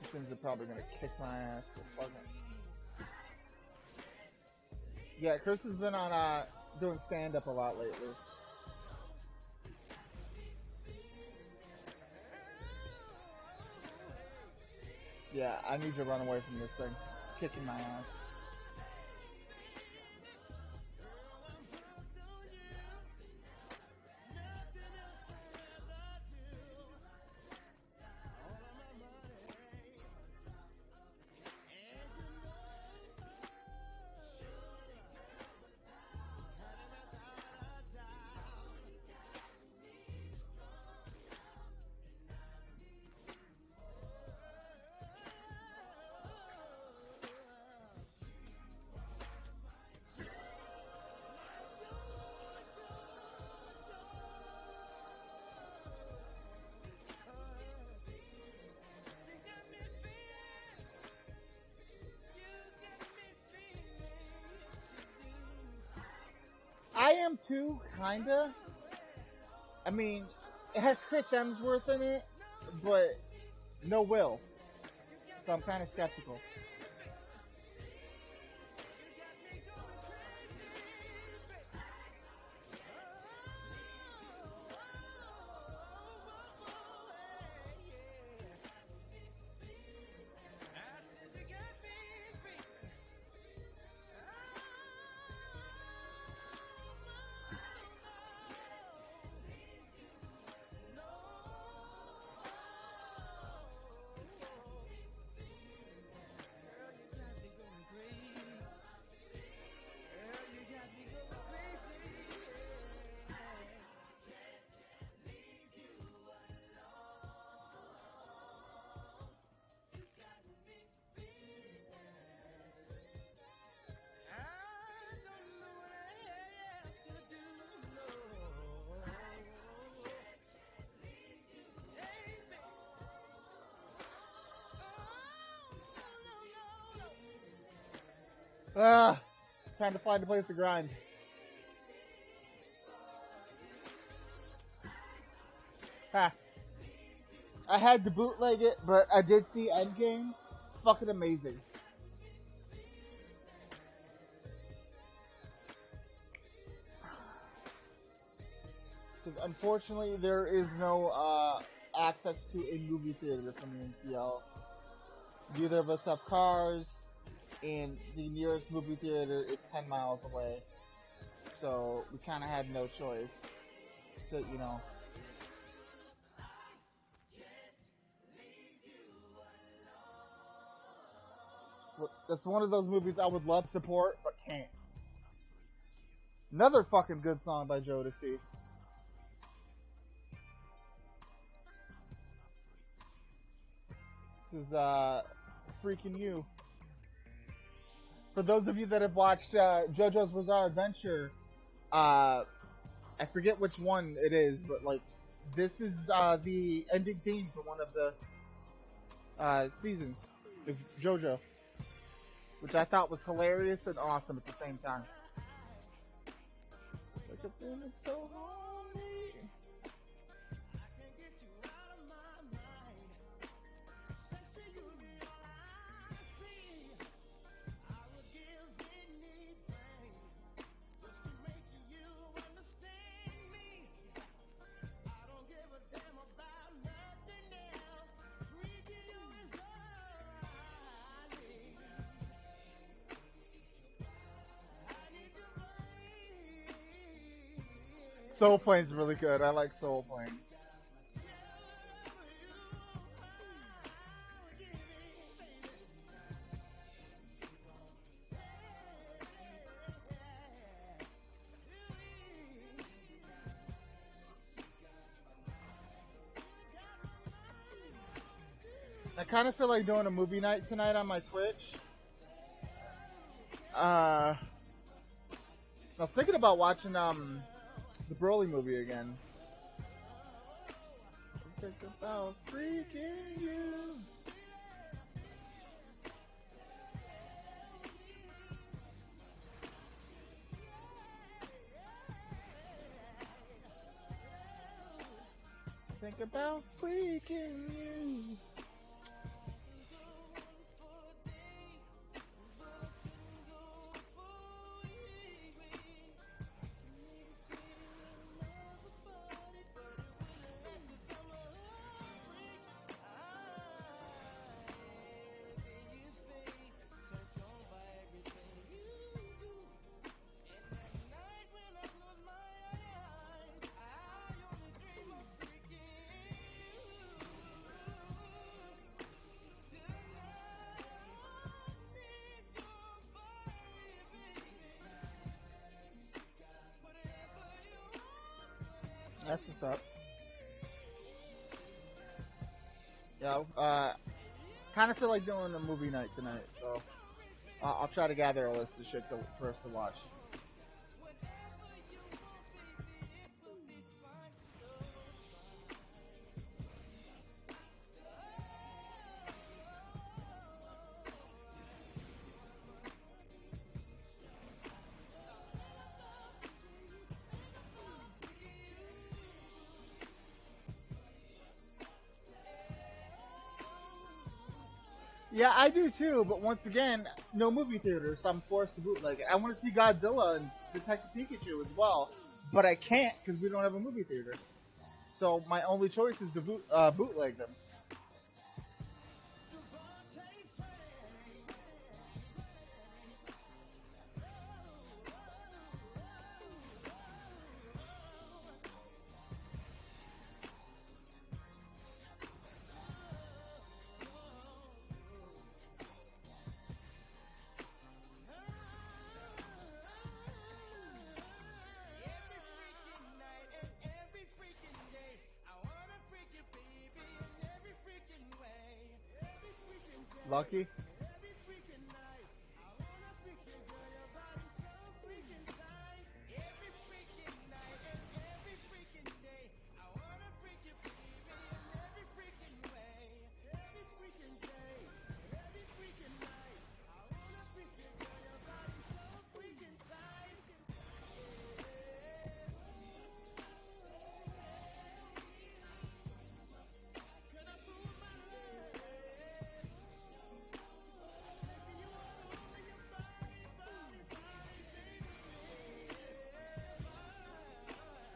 These things are probably going to kick my ass. But fuck it. Yeah, Chris has been on doing stand-up a lot lately. Yeah, I need to run away from this thing. Kicking my ass. I am too, kinda. I mean, It has Chris Hemsworth in it, but no Will. So I'm kind of skeptical. Ah, trying to find a place to grind. Ha. I had to bootleg it, but I did see Endgame. Fucking amazing. Because unfortunately, there is no access to a movie theater from the NCL. Neither of us have cars, and the nearest movie theater is 10 miles away. So we kind of had no choice to, you know. That's one of those movies I would love to support, but can't. Another fucking good song by Jodeci. This is, Freaking You. For those of you that have watched, JoJo's Bizarre Adventure, I forget which one it is, but, like, this is, the ending theme for one of the, seasons of JoJo. Which I thought was hilarious and awesome at the same time. Like a feeling so lonely. Soul Plane's really good. I like Soul Plane. I kind of feel like doing a movie night tonight on my Twitch. I was thinking about watching the Broly movie again. Think about freaking you. Think about freaking you. That's what's up. Yeah, kind of feel like doing a movie night tonight, so I'll try to gather a list of shit for us to watch. Yeah, I do too, but once again, no movie theater, so I'm forced to bootleg it. I want to see Godzilla and Detective Pikachu as well, but I can't because we don't have a movie theater. So my only choice is to bootleg them. Lucky?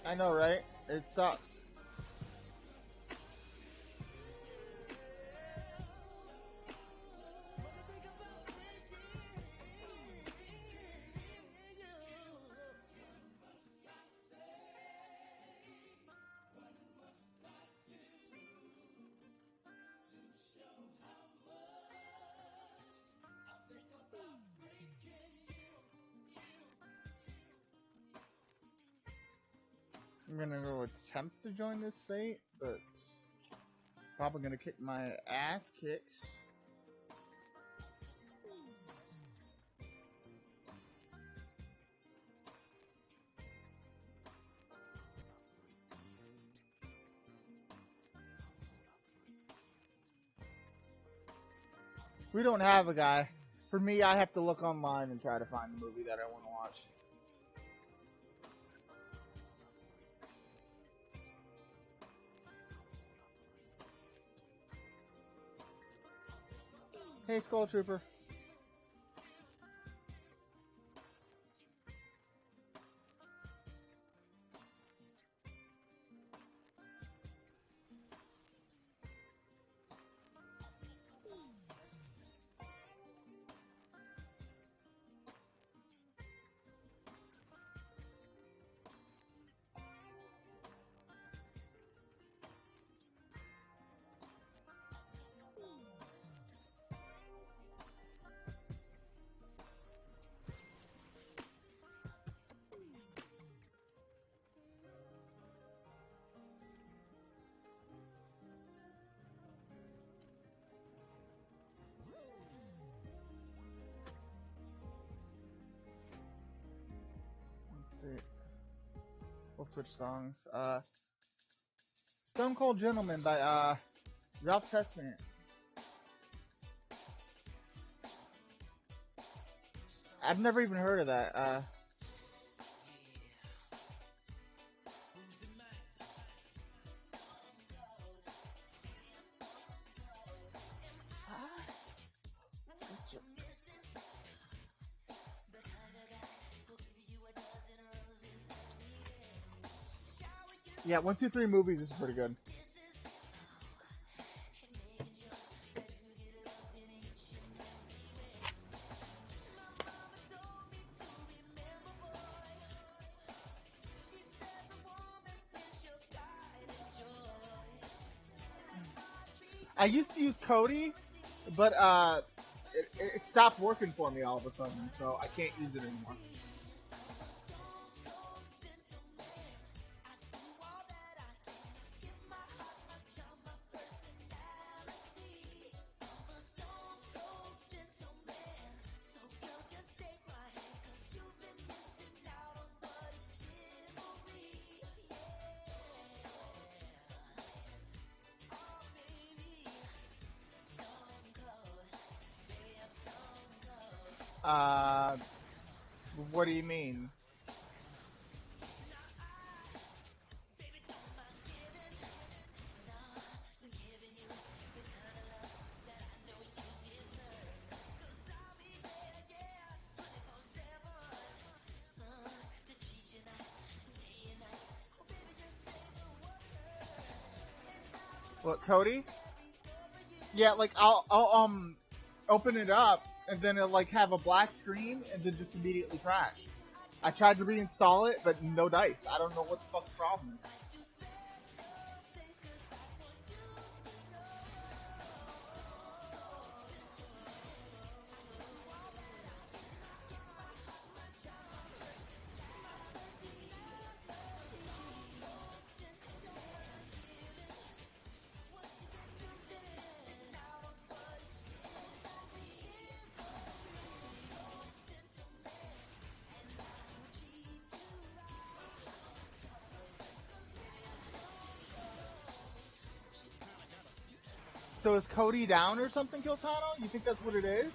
I know, right? It sucks. I'm gonna go attempt to join this fate, but probably gonna kick my ass kicks. We don't have a guy. For me, I have to look online and try to find the movie that I want to watch. Hey, Skull Trooper. Let's see. We'll switch songs. Stone Cold Gentleman by Ralph Testament. I've never even heard of that. Yeah, 1, 2, 3 movies is pretty good. I used to use Kodi, but it stopped working for me all of a sudden, so I can't use it anymore. What do you mean? What, Cody? Yeah, like I'll open it up and then it'll like have a black screen and then just immediately crash. I tried to reinstall it, but no dice. I don't know what the fuck the problem is. So is Cody down or something, Kiltano? You think that's what it is?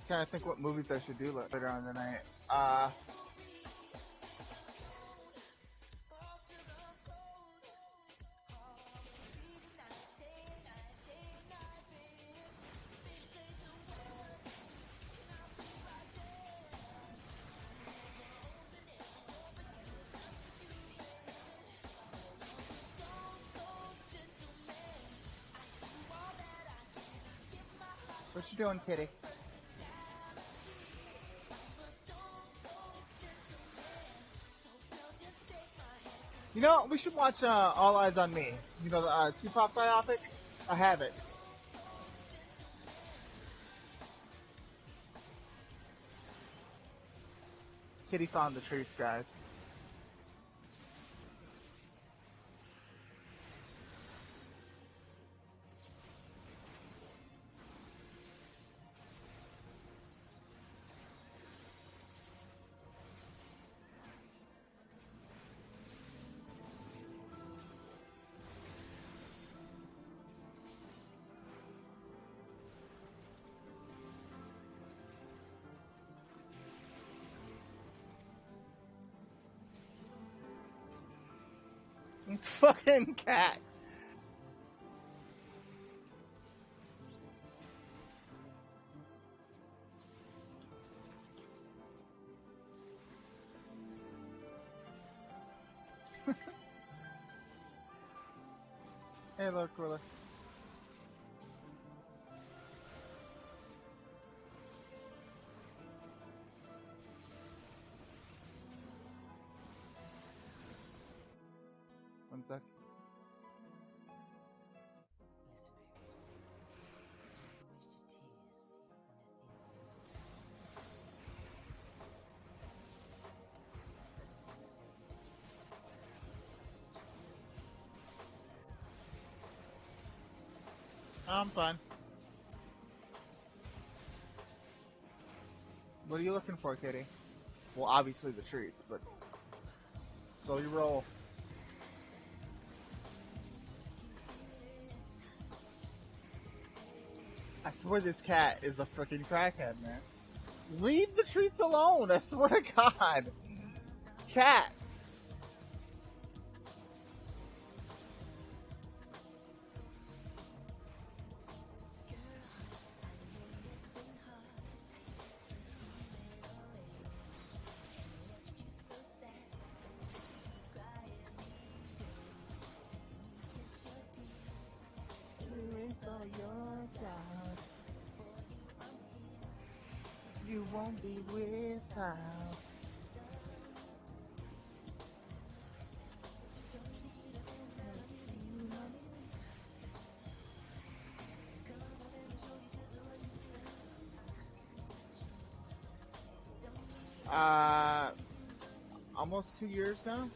Trying to think what movies I should do later on tonight. What you doing, kitty? You know, we should watch All Eyes on Me. You know, the Tupac biopic? I have it. Kitty found the treats, guys. It's fucking cat. Hey, Lord Cooler. One sec. I'm fine. What are you looking for, kitty? Well, obviously the treats, but slow your roll. I swear this cat is a freaking crackhead, man. Leave the treats alone, I swear to God. Cat. your doubt. You won't be without. Uh, almost 2 years now.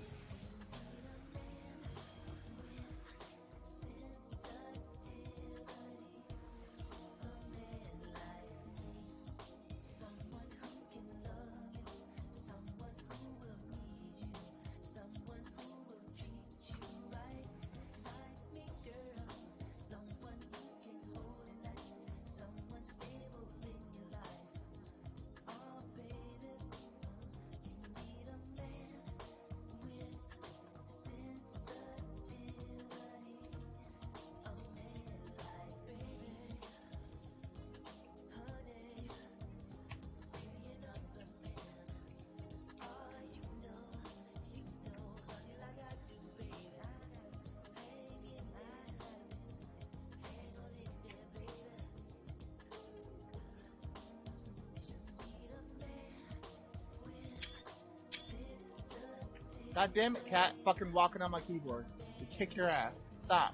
God damn it, cat! Fucking walking on my keyboard. You kick your ass. Stop.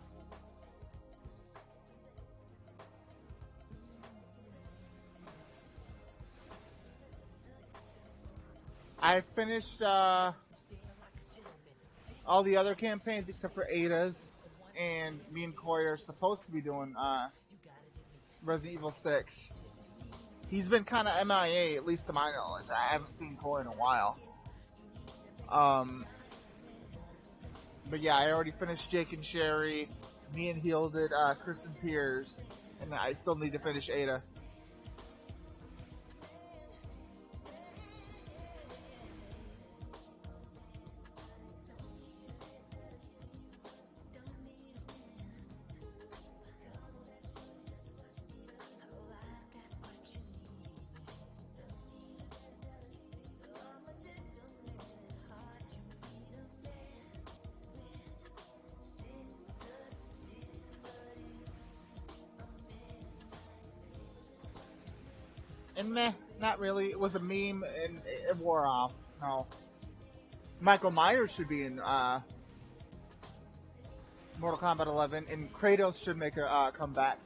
I finished all the other campaigns except for Ada's, and me and Coy are supposed to be doing Resident Evil 6. He's been kind of MIA, at least to my knowledge. I haven't seen Coy in a while. But yeah, I already finished Jake and Sherry. Me and Heel did Kristen Pierce, and I still need to finish Ada. And meh, not really. It was a meme and it wore off. No. Michael Myers should be in Mortal Kombat 11, and Kratos should make a comeback.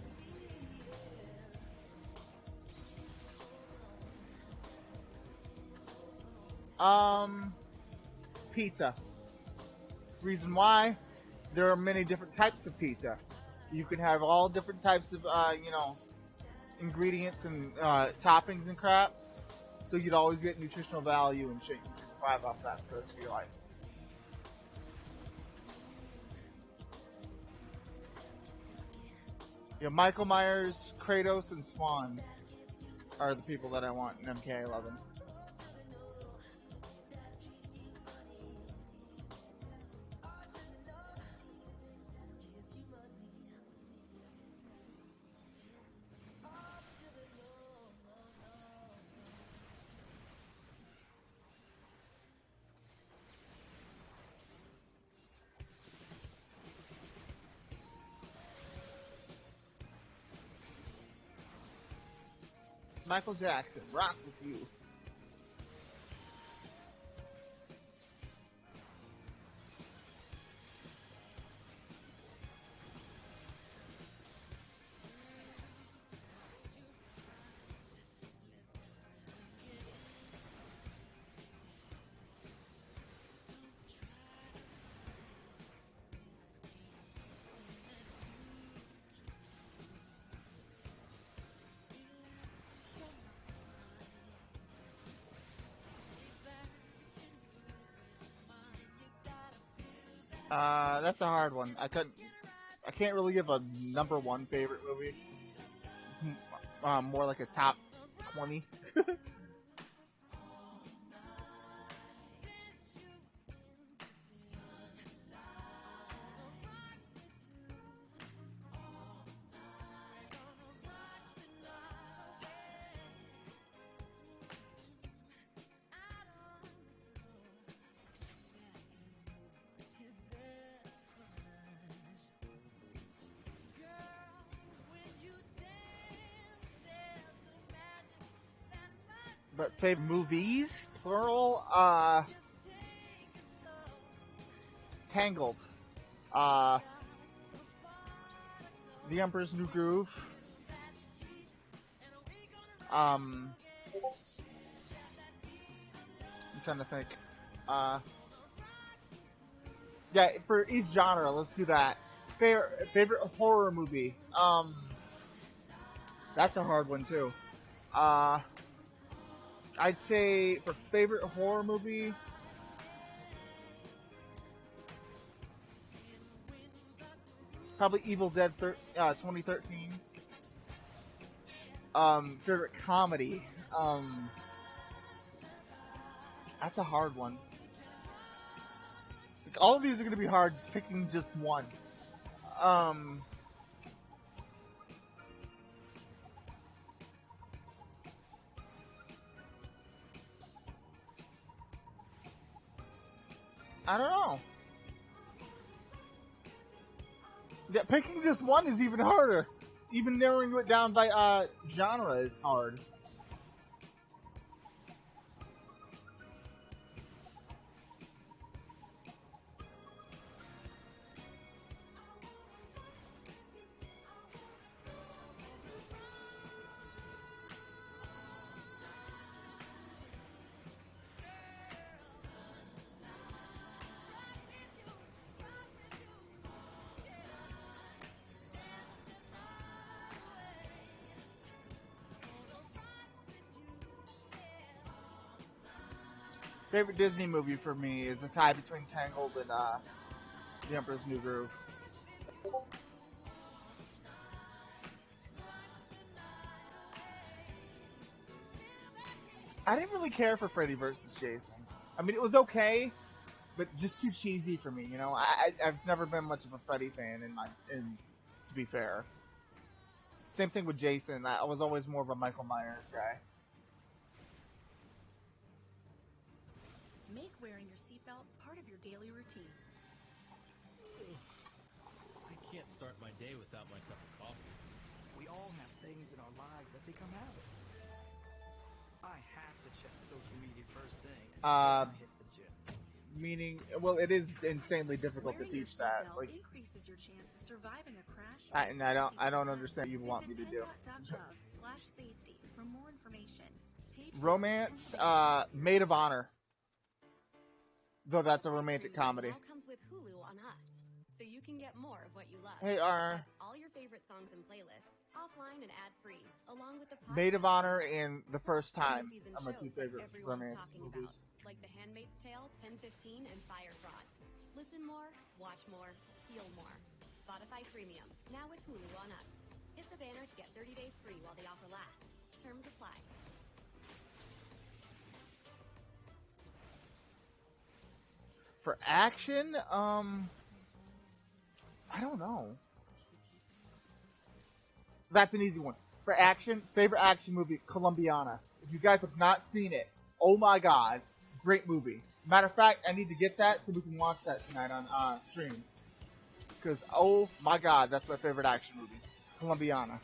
Pizza. Reason why? There are many different types of pizza. You can have all different types of, ingredients and toppings and crap. So you'd always get nutritional value and shit. You can survive off that for the rest of your life. Yeah, Michael Myers, Kratos, and Swan are the people that I want in MK11. Michael Jackson, rock with you. That's a hard one. I can't really give a number one favorite movie. More like a top 20. But favorite movies, plural, Tangled, uh, The Emperor's New Groove, I'm trying to think, yeah, for each genre, let's do that. Favorite horror movie, that's a hard one too. I'd say for favorite horror movie, probably Evil Dead 2013. Favorite comedy, that's a hard one. Like, all of these are going to be hard, just picking just one. I don't know. Yeah, picking just one is even harder. Even narrowing it down by genre is hard. Favorite Disney movie for me is a tie between Tangled and The Emperor's New Groove. I didn't really care for Freddy vs. Jason. I mean, it was okay, but just too cheesy for me. You know, I've never been much of a Freddy fan to be fair. Same thing with Jason. I was always more of a Michael Myers guy. Make wearing your seatbelt part of your daily routine. I can't start my day without my cup of coffee. We all have things in our lives that become habit. I have to check social media first thing, and then I hit the gym. Meaning, well, it is insanely difficult to teach that. Like, increases your chance of surviving a crash. I don't understand what you want me to do. Safety for more information. Romance, Maid of Honor. Though that's a romantic comedy. Now comes with Hulu on Us, so you can get more of what you love. Hey, That's all your favorite songs and playlists, offline and ad-free, along with the Maid of Honor and The First Time movies and are my two shows that favorite everyone's romance talking movies. about, like The Handmaid's Tale, Pen 15, and Fire Fraud. Listen more, watch more, feel more. Spotify Premium, now with Hulu on Us. Hit the banner to get 30 days free while the offer lasts. Terms apply. For action, I don't know. That's an easy one. For action, favorite action movie, Colombiana. If you guys have not seen it, oh my god, great movie. Matter of fact, I need to get that so we can watch that tonight on stream. Because, oh my god, that's my favorite action movie, Colombiana.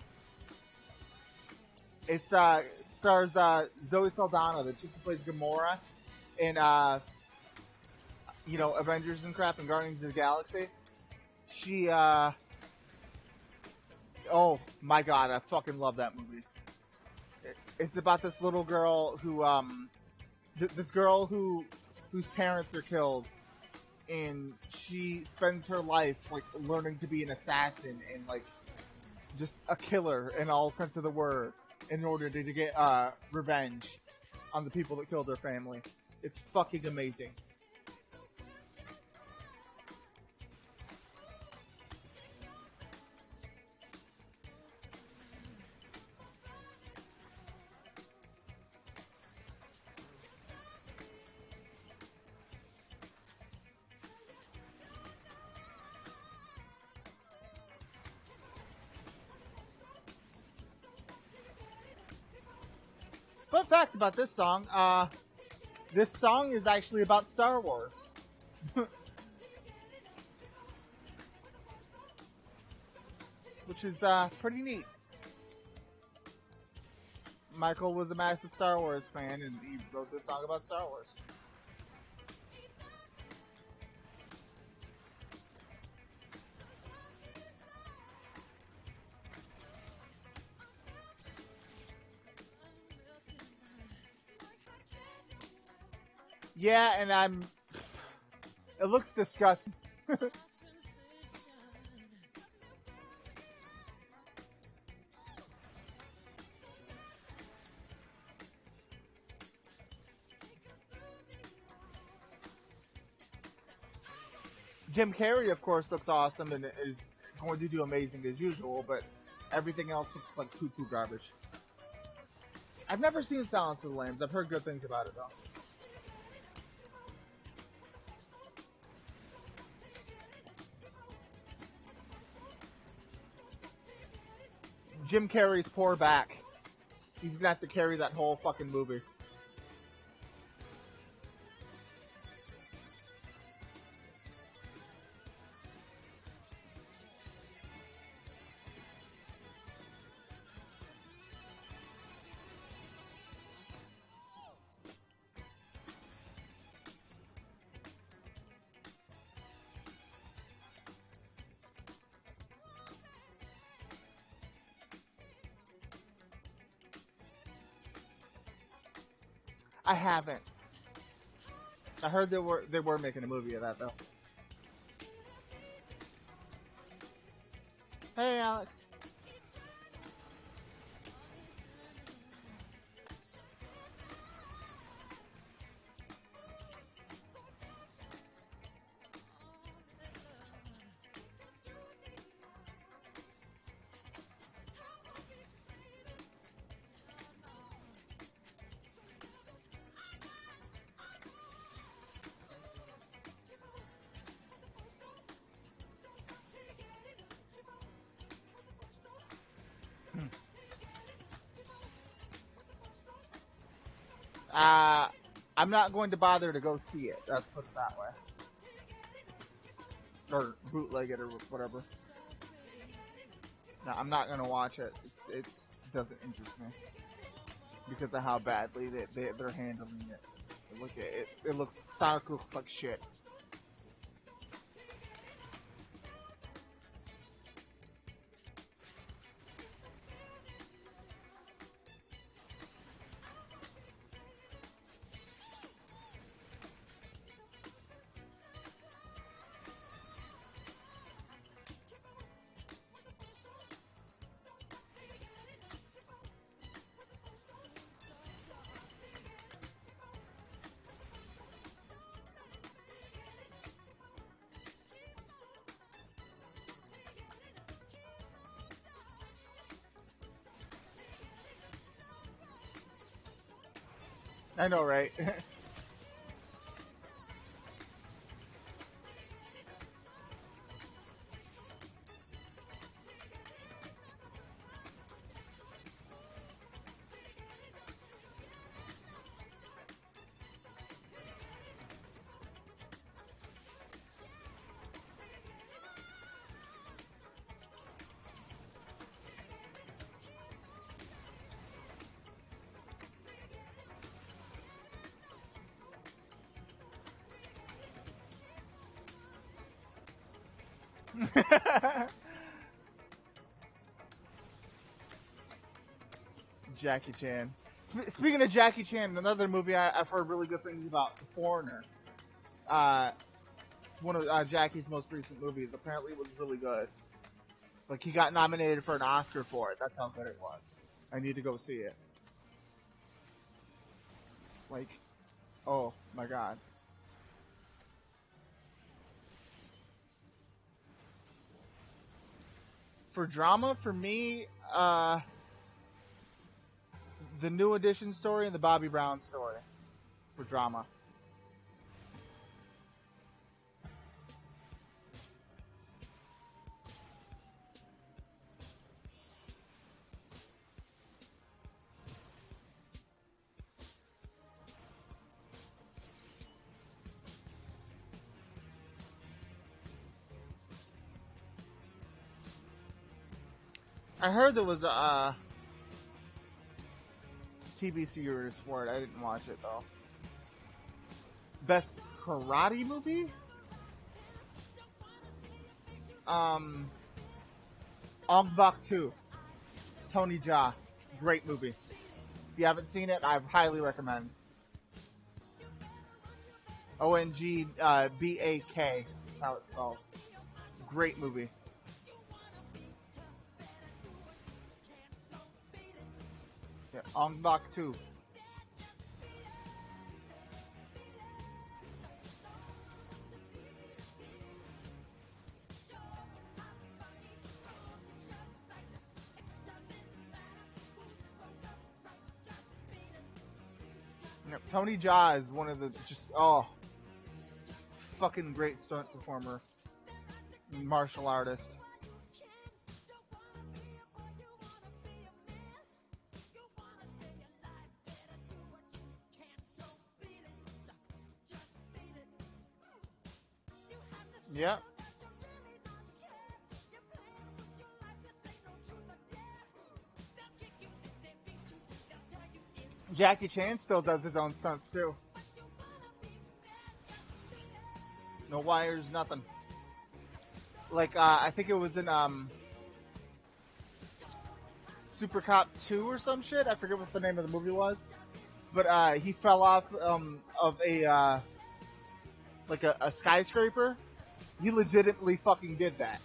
It stars Zoe Saldana, the chick who plays Gamora, and Avengers and crap and Guardians of the Galaxy. She, oh my god, I fucking love that movie. It's about this little girl who, whose parents are killed, and she spends her life, like, learning to be an assassin and, like, just a killer in all sense of the word in order to get, revenge on the people that killed her family. It's fucking amazing. Fun fact about this song, this song is actually about Star Wars. Which is, pretty neat. Michael was a massive Star Wars fan, and he wrote this song about Star Wars. Yeah, and it looks disgusting. Jim Carrey, of course, looks awesome and is going to do amazing as usual, but everything else looks like poo-poo garbage. I've never seen Silence of the Lambs. I've heard good things about it, though. Jim Carrey's poor back. He's gonna have to carry that whole fucking movie. I haven't. I heard they were making a movie of that though. Hey, Alex. I'm not going to bother to go see it. Let's put it that way. Or bootleg it or whatever. No, I'm not going to watch it. It doesn't interest me. Because of how badly they're handling it. Look at it. It looks, Sonic looks like shit. I know, right? Jackie Chan. Speaking of Jackie Chan, another movie I've heard really good things about, The Foreigner. It's one of Jackie's most recent movies. Apparently it was really good. Like, he got nominated for an Oscar for it. That's how good it was. I need to go see it. Like, oh my god. For drama, for me, the New Edition story and the Bobby Brown story. For drama. I heard there was a, TV series for it. I didn't watch it though. Best karate movie? Ong Bak 2. Tony Jaa. Great movie. If you haven't seen it, I highly recommend. ONG BAK. That's how it's spelled. Great movie. Yeah, Ong Bak 2. Yeah, Tony Jaa is one of the fucking great stunt performer, martial artist. Yeah. Jackie Chan still does his own stunts too. No wires, nothing. Like I think it was in Super Cop 2 or some shit. I forget what the name of the movie was. But he fell off of a like a skyscraper. He legitimately fucking did that.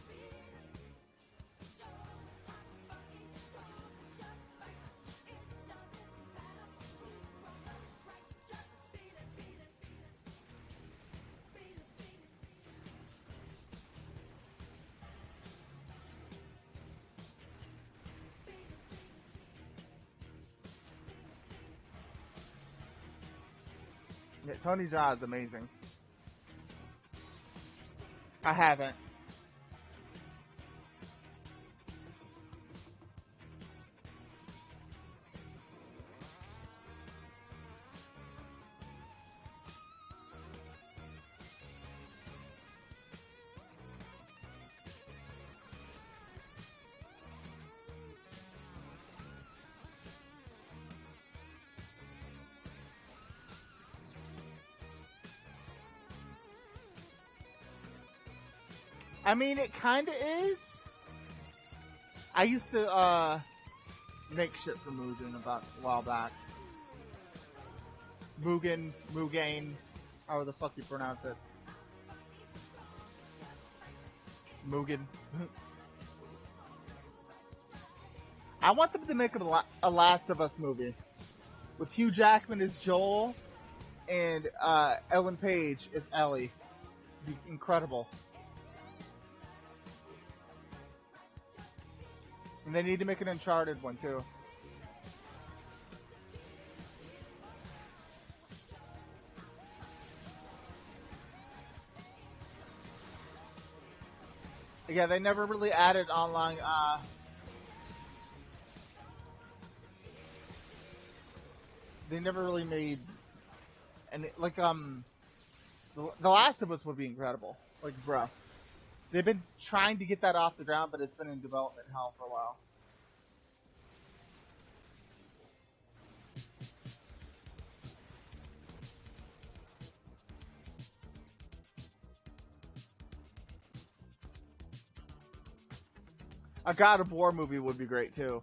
Yeah, Tony Jaa is amazing. I haven't. I mean, it kind of is. I used to make shit for Mugen about a while back. Mugen, however the fuck you pronounce it. Mugen. I want them to make a Last of Us movie with Hugh Jackman as Joel and Ellen Page as Ellie. It'd be incredible. And they need to make an Uncharted one too. Yeah, they never really added online. They never really made, and like The Last of Us would be incredible. Like, bruh, they've been trying to get that off the ground, but it's been in development hell for a while. A God of War movie would be great too.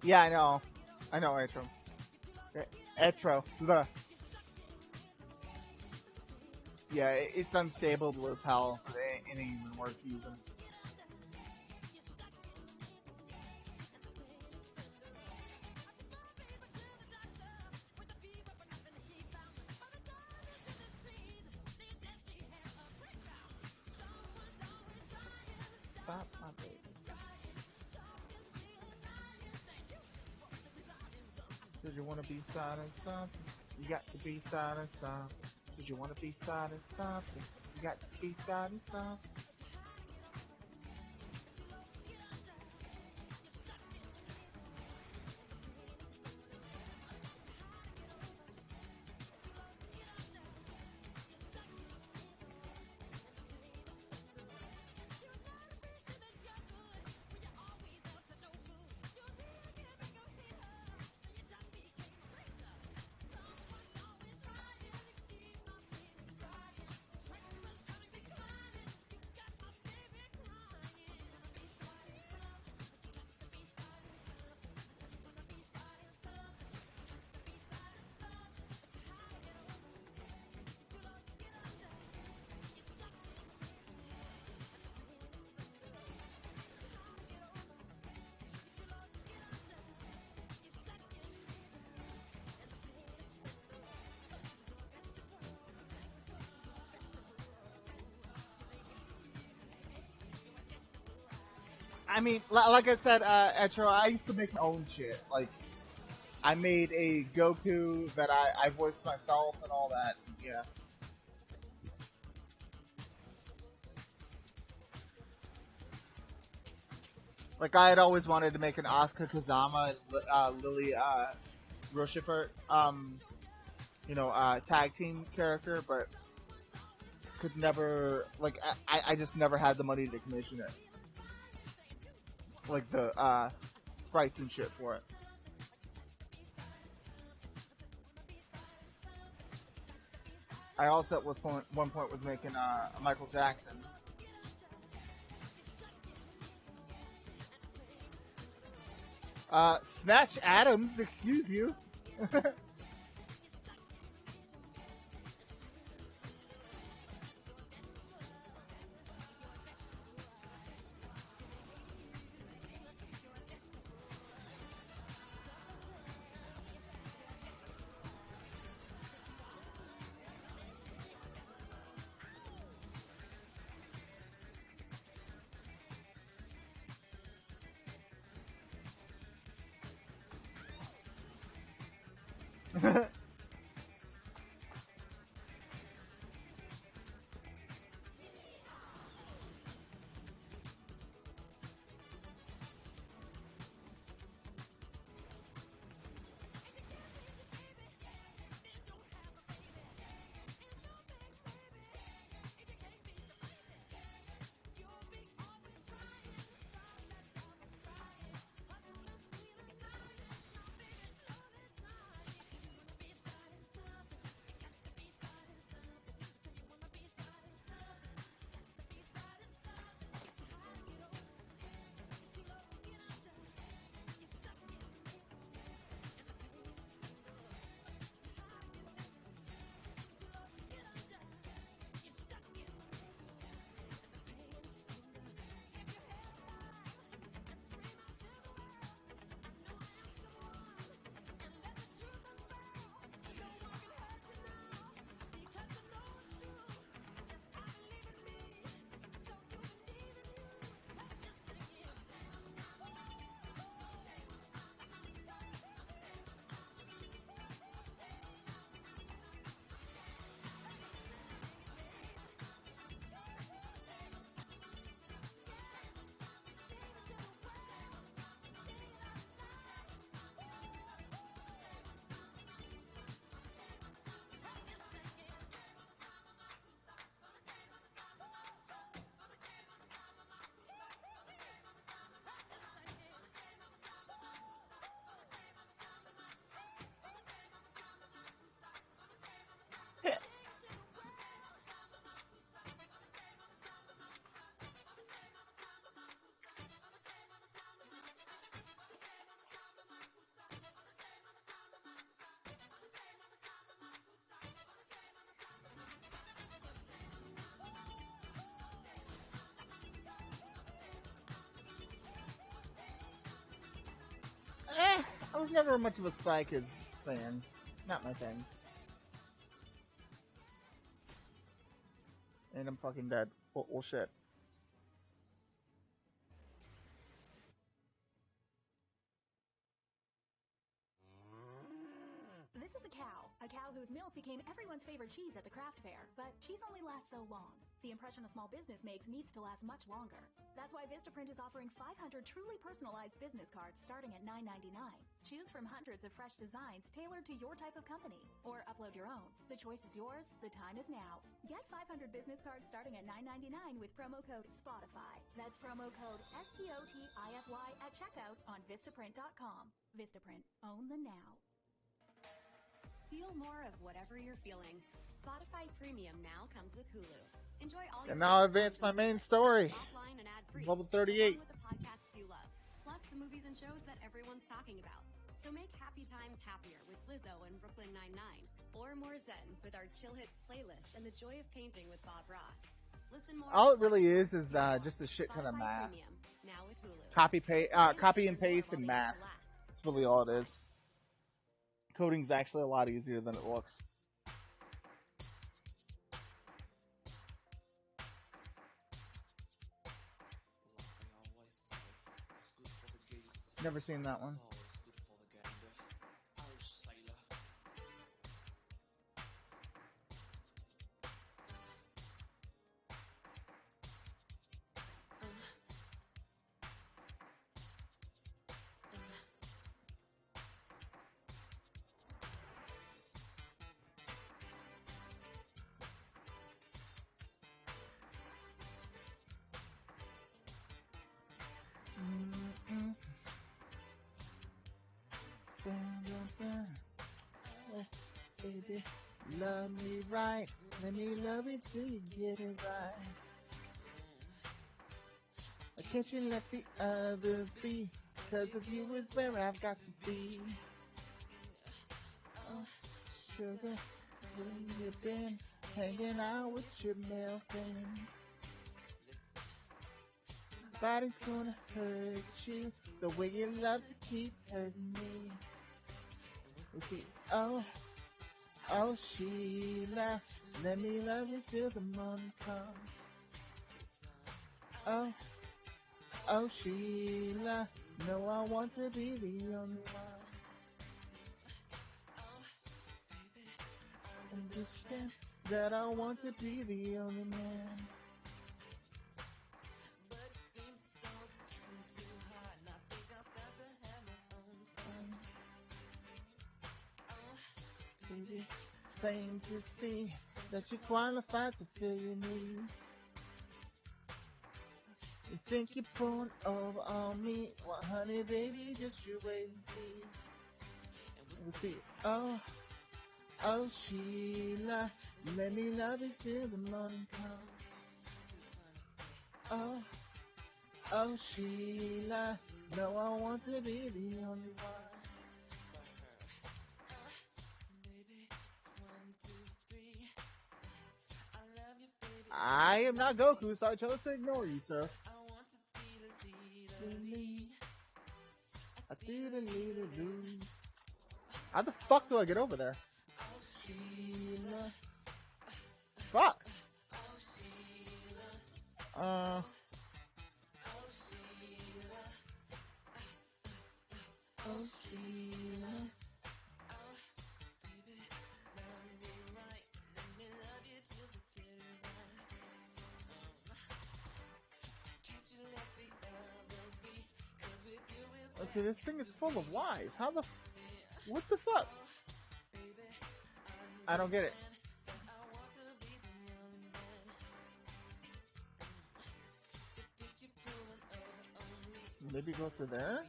Yeah, I know, Etro. Etro. Blah. Yeah, it's unstable as hell. So it ain't even worth using. Stop my baby. Did you want to be side of something? You got to be side of something. Did you want to be side of something? You got to be side of something. I mean, like I said, Etro, I used to make my own shit. Like, I made a Goku that I voiced myself and all that. Yeah. Like, I had always wanted to make an Asuka Kazama and Lily Rochefort, tag team character, but could never, like, I just never had the money to commission it. Like, the sprites and shit for it. I also at one point was making Michael Jackson. Snatch Adams, excuse you. I was never much of a Spy Kids fan. Not my thing. And I'm fucking dead. Well, shit. This is a cow whose milk became everyone's favorite cheese at the craft fair. But cheese only lasts so long. The impression a small business makes needs to last much longer. That's why Vistaprint is offering 500 truly personalized business cards starting at $9.99. Choose from hundreds of fresh designs tailored to your type of company, or upload your own. The choice is yours. The time is now. Get 500 business cards starting at $9.99 with promo code SPOTIFY. That's promo code SPOTIFY at checkout on Vistaprint.com. Vistaprint. Own the now. Feel more of whatever you're feeling. Spotify Premium now comes with Hulu. Enjoy all your And now I advance my main story. offline and ad-free, Level 38. along with the podcasts you love, plus the movies and shows that everyone's talking about. So make happy times happier with Lizzo and Brooklyn Nine-Nine, or more zen with our Chill Hits playlist and the joy of painting with Bob Ross. Listen more. All it really is just a shit ton of math. Premium, now with Hulu. Copy and paste and math. That's really all it is. Coding's actually a lot easier than it looks. Never seen that one. Baby, love me right. Let me love it till you get it right. Can't you let the others be? Cause of you is where I've got to be. Oh, sugar, where you been? Hanging out with your male friends. Body's gonna hurt you the way you love to keep hurting me. You see, oh, Sheila, let me love you till the morning comes. Oh, Sheila, no, I want to be the only one. Understand that I want to be the only man. Baby, it's plain to see that you're qualified to fill your needs. You think you're pulling over on me? Well, honey, baby, just you wait and see. We'll see. Oh, Sheila, let me love you till the morning comes. Oh, Sheila, no, I want to be the only one. I am not Goku, so I chose to ignore you, sir. How the fuck do I get over there? Fuck. Okay, this thing is full of lies. What the fuck? I don't get it. Maybe go through there?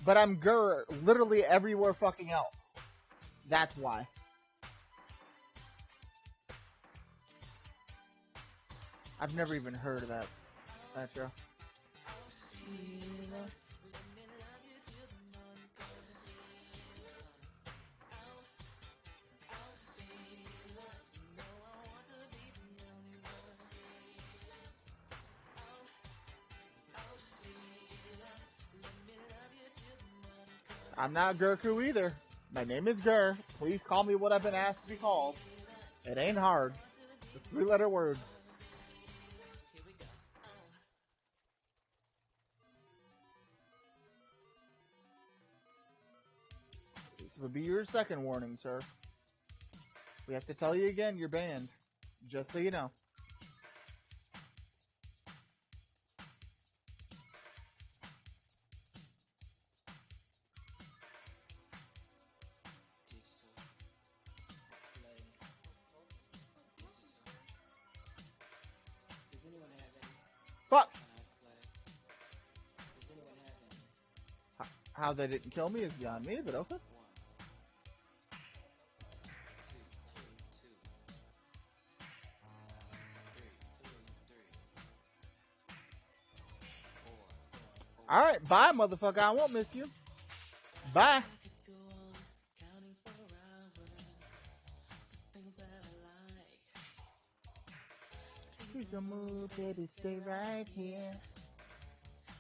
But I'm literally everywhere fucking else. That's why. I've never even heard of that show. I'm not Gurku either. My name is Gur. Please call me what I've been asked to be called. It ain't hard. It's a 3-letter word. This will be your second warning, sir. We have to tell you again, you're banned. Just so you know. Fuck! How they didn't kill me is beyond me, but okay. Alright, bye, motherfucker. I won't miss you. Bye. Please don't move, baby. Stay right here.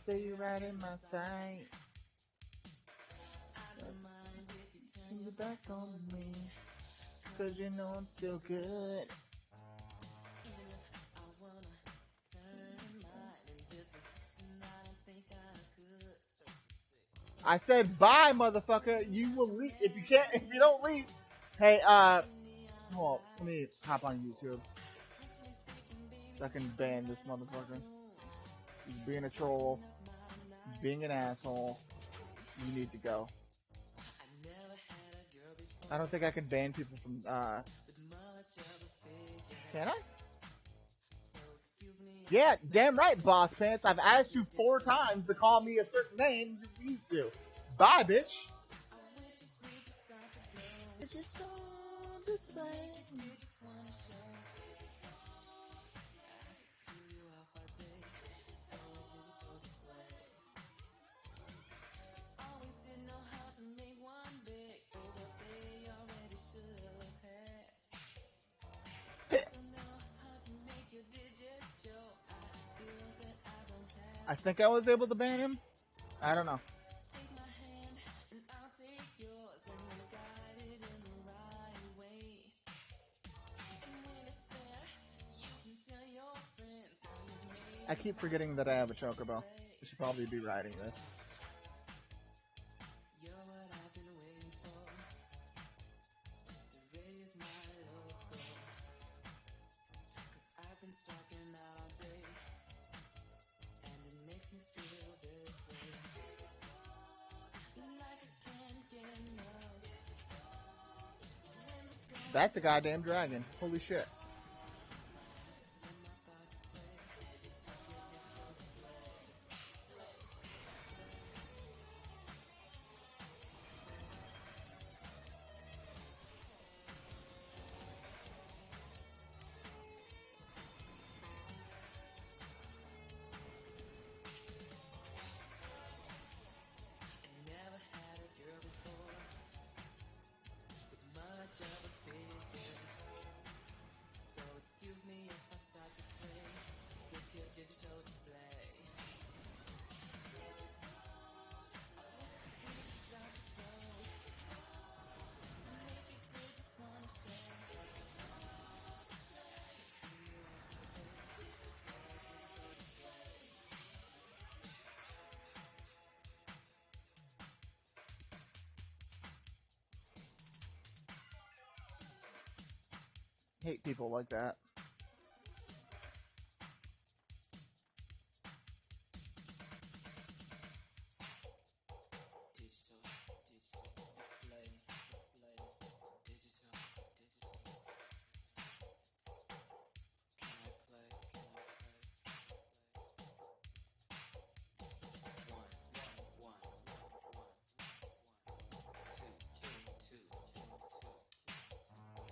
Stay right in my sight. See you back on me. Cause you know I'm still good. I said bye, motherfucker. You will leave if you can't. If you don't leave, hey, hold on, let me hop on YouTube so I can ban this motherfucker. He's being a troll, being an asshole. You need to go. I don't think I can ban people from. Can I? Yeah, damn right, Boss Pants. I've asked you 4 times to call me a certain name. You refuse to. Bye, bitch. I think I was able to ban him. I don't know. I keep forgetting that I have a chocobo. I should probably be riding this. That's a goddamn dragon. Holy shit. Hate people like that.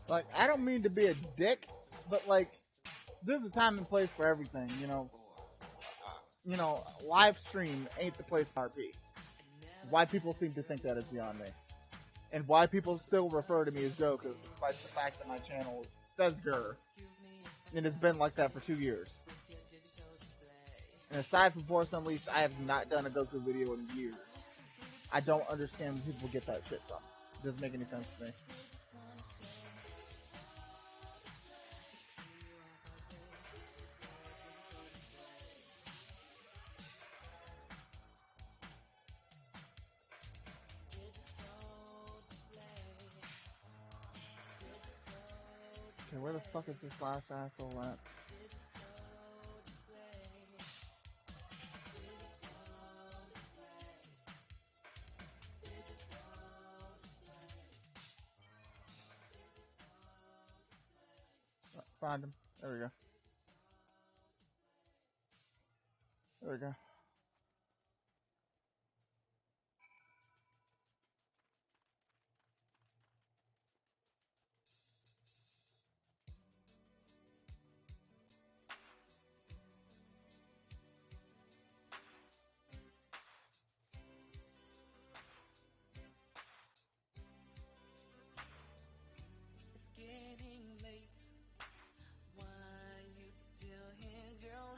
Like, I don't mean to be a dick, but like, there's a time and place for everything, you know. Live stream ain't the place for RP. Why people seem to think that is beyond me. And why people still refer to me as Goku, despite the fact that my channel says Gur. And it's been like that for 2 years. And aside from Force Unleashed, I have not done a Goku video in years. I don't understand where people get that shit from. It doesn't make any sense to me. Okay, where the fuck is this last asshole at? Find him. There we go. There we go. It's getting late. Why you still here, girl?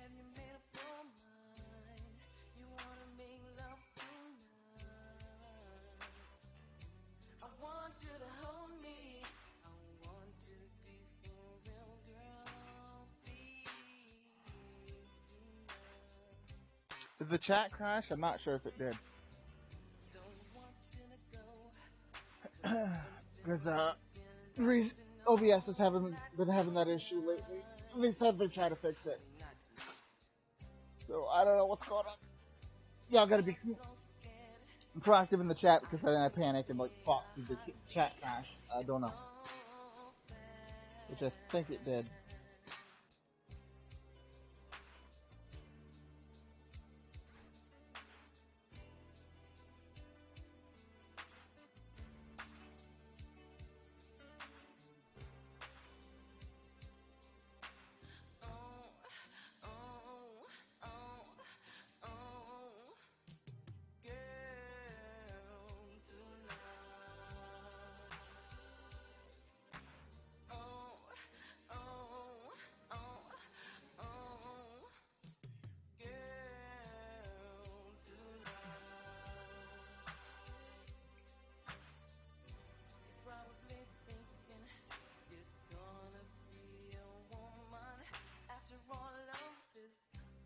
Have you made up your mind? You wanna make love tonight? I want you to hold me. I want to be for real, girl. Please tonight. Did the chat crash? I'm not sure if it did. Because OBS has been having that issue lately. They said they try to fix it. So I don't know what's going on. Y'all gotta be proactive in the chat because then I panic and like fuck, did the chat crash? I don't know. Which I think it did.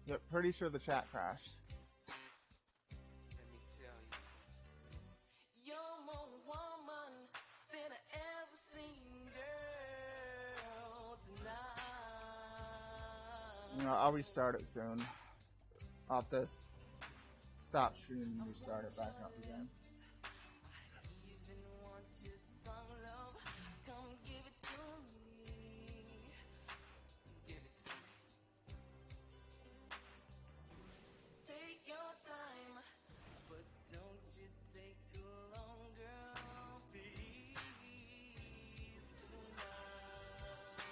Yep, pretty sure the chat crashed. Let me tell you, you're more woman than I ever seen, girl, tonight. You know, I'll restart it soon. I'll have to stop streaming and restart it back up again. Even want your tongue, love, come give it to me. Give it to me. Take your time, but don't you take too long, girl, please, tonight.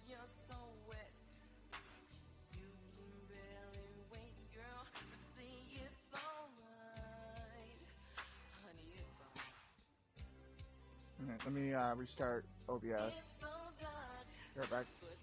You're so wet, you can barely wait, girl, but see, it's alright, honey, it's alright. Okay, let me restart OBS. It's so dark, Right back. but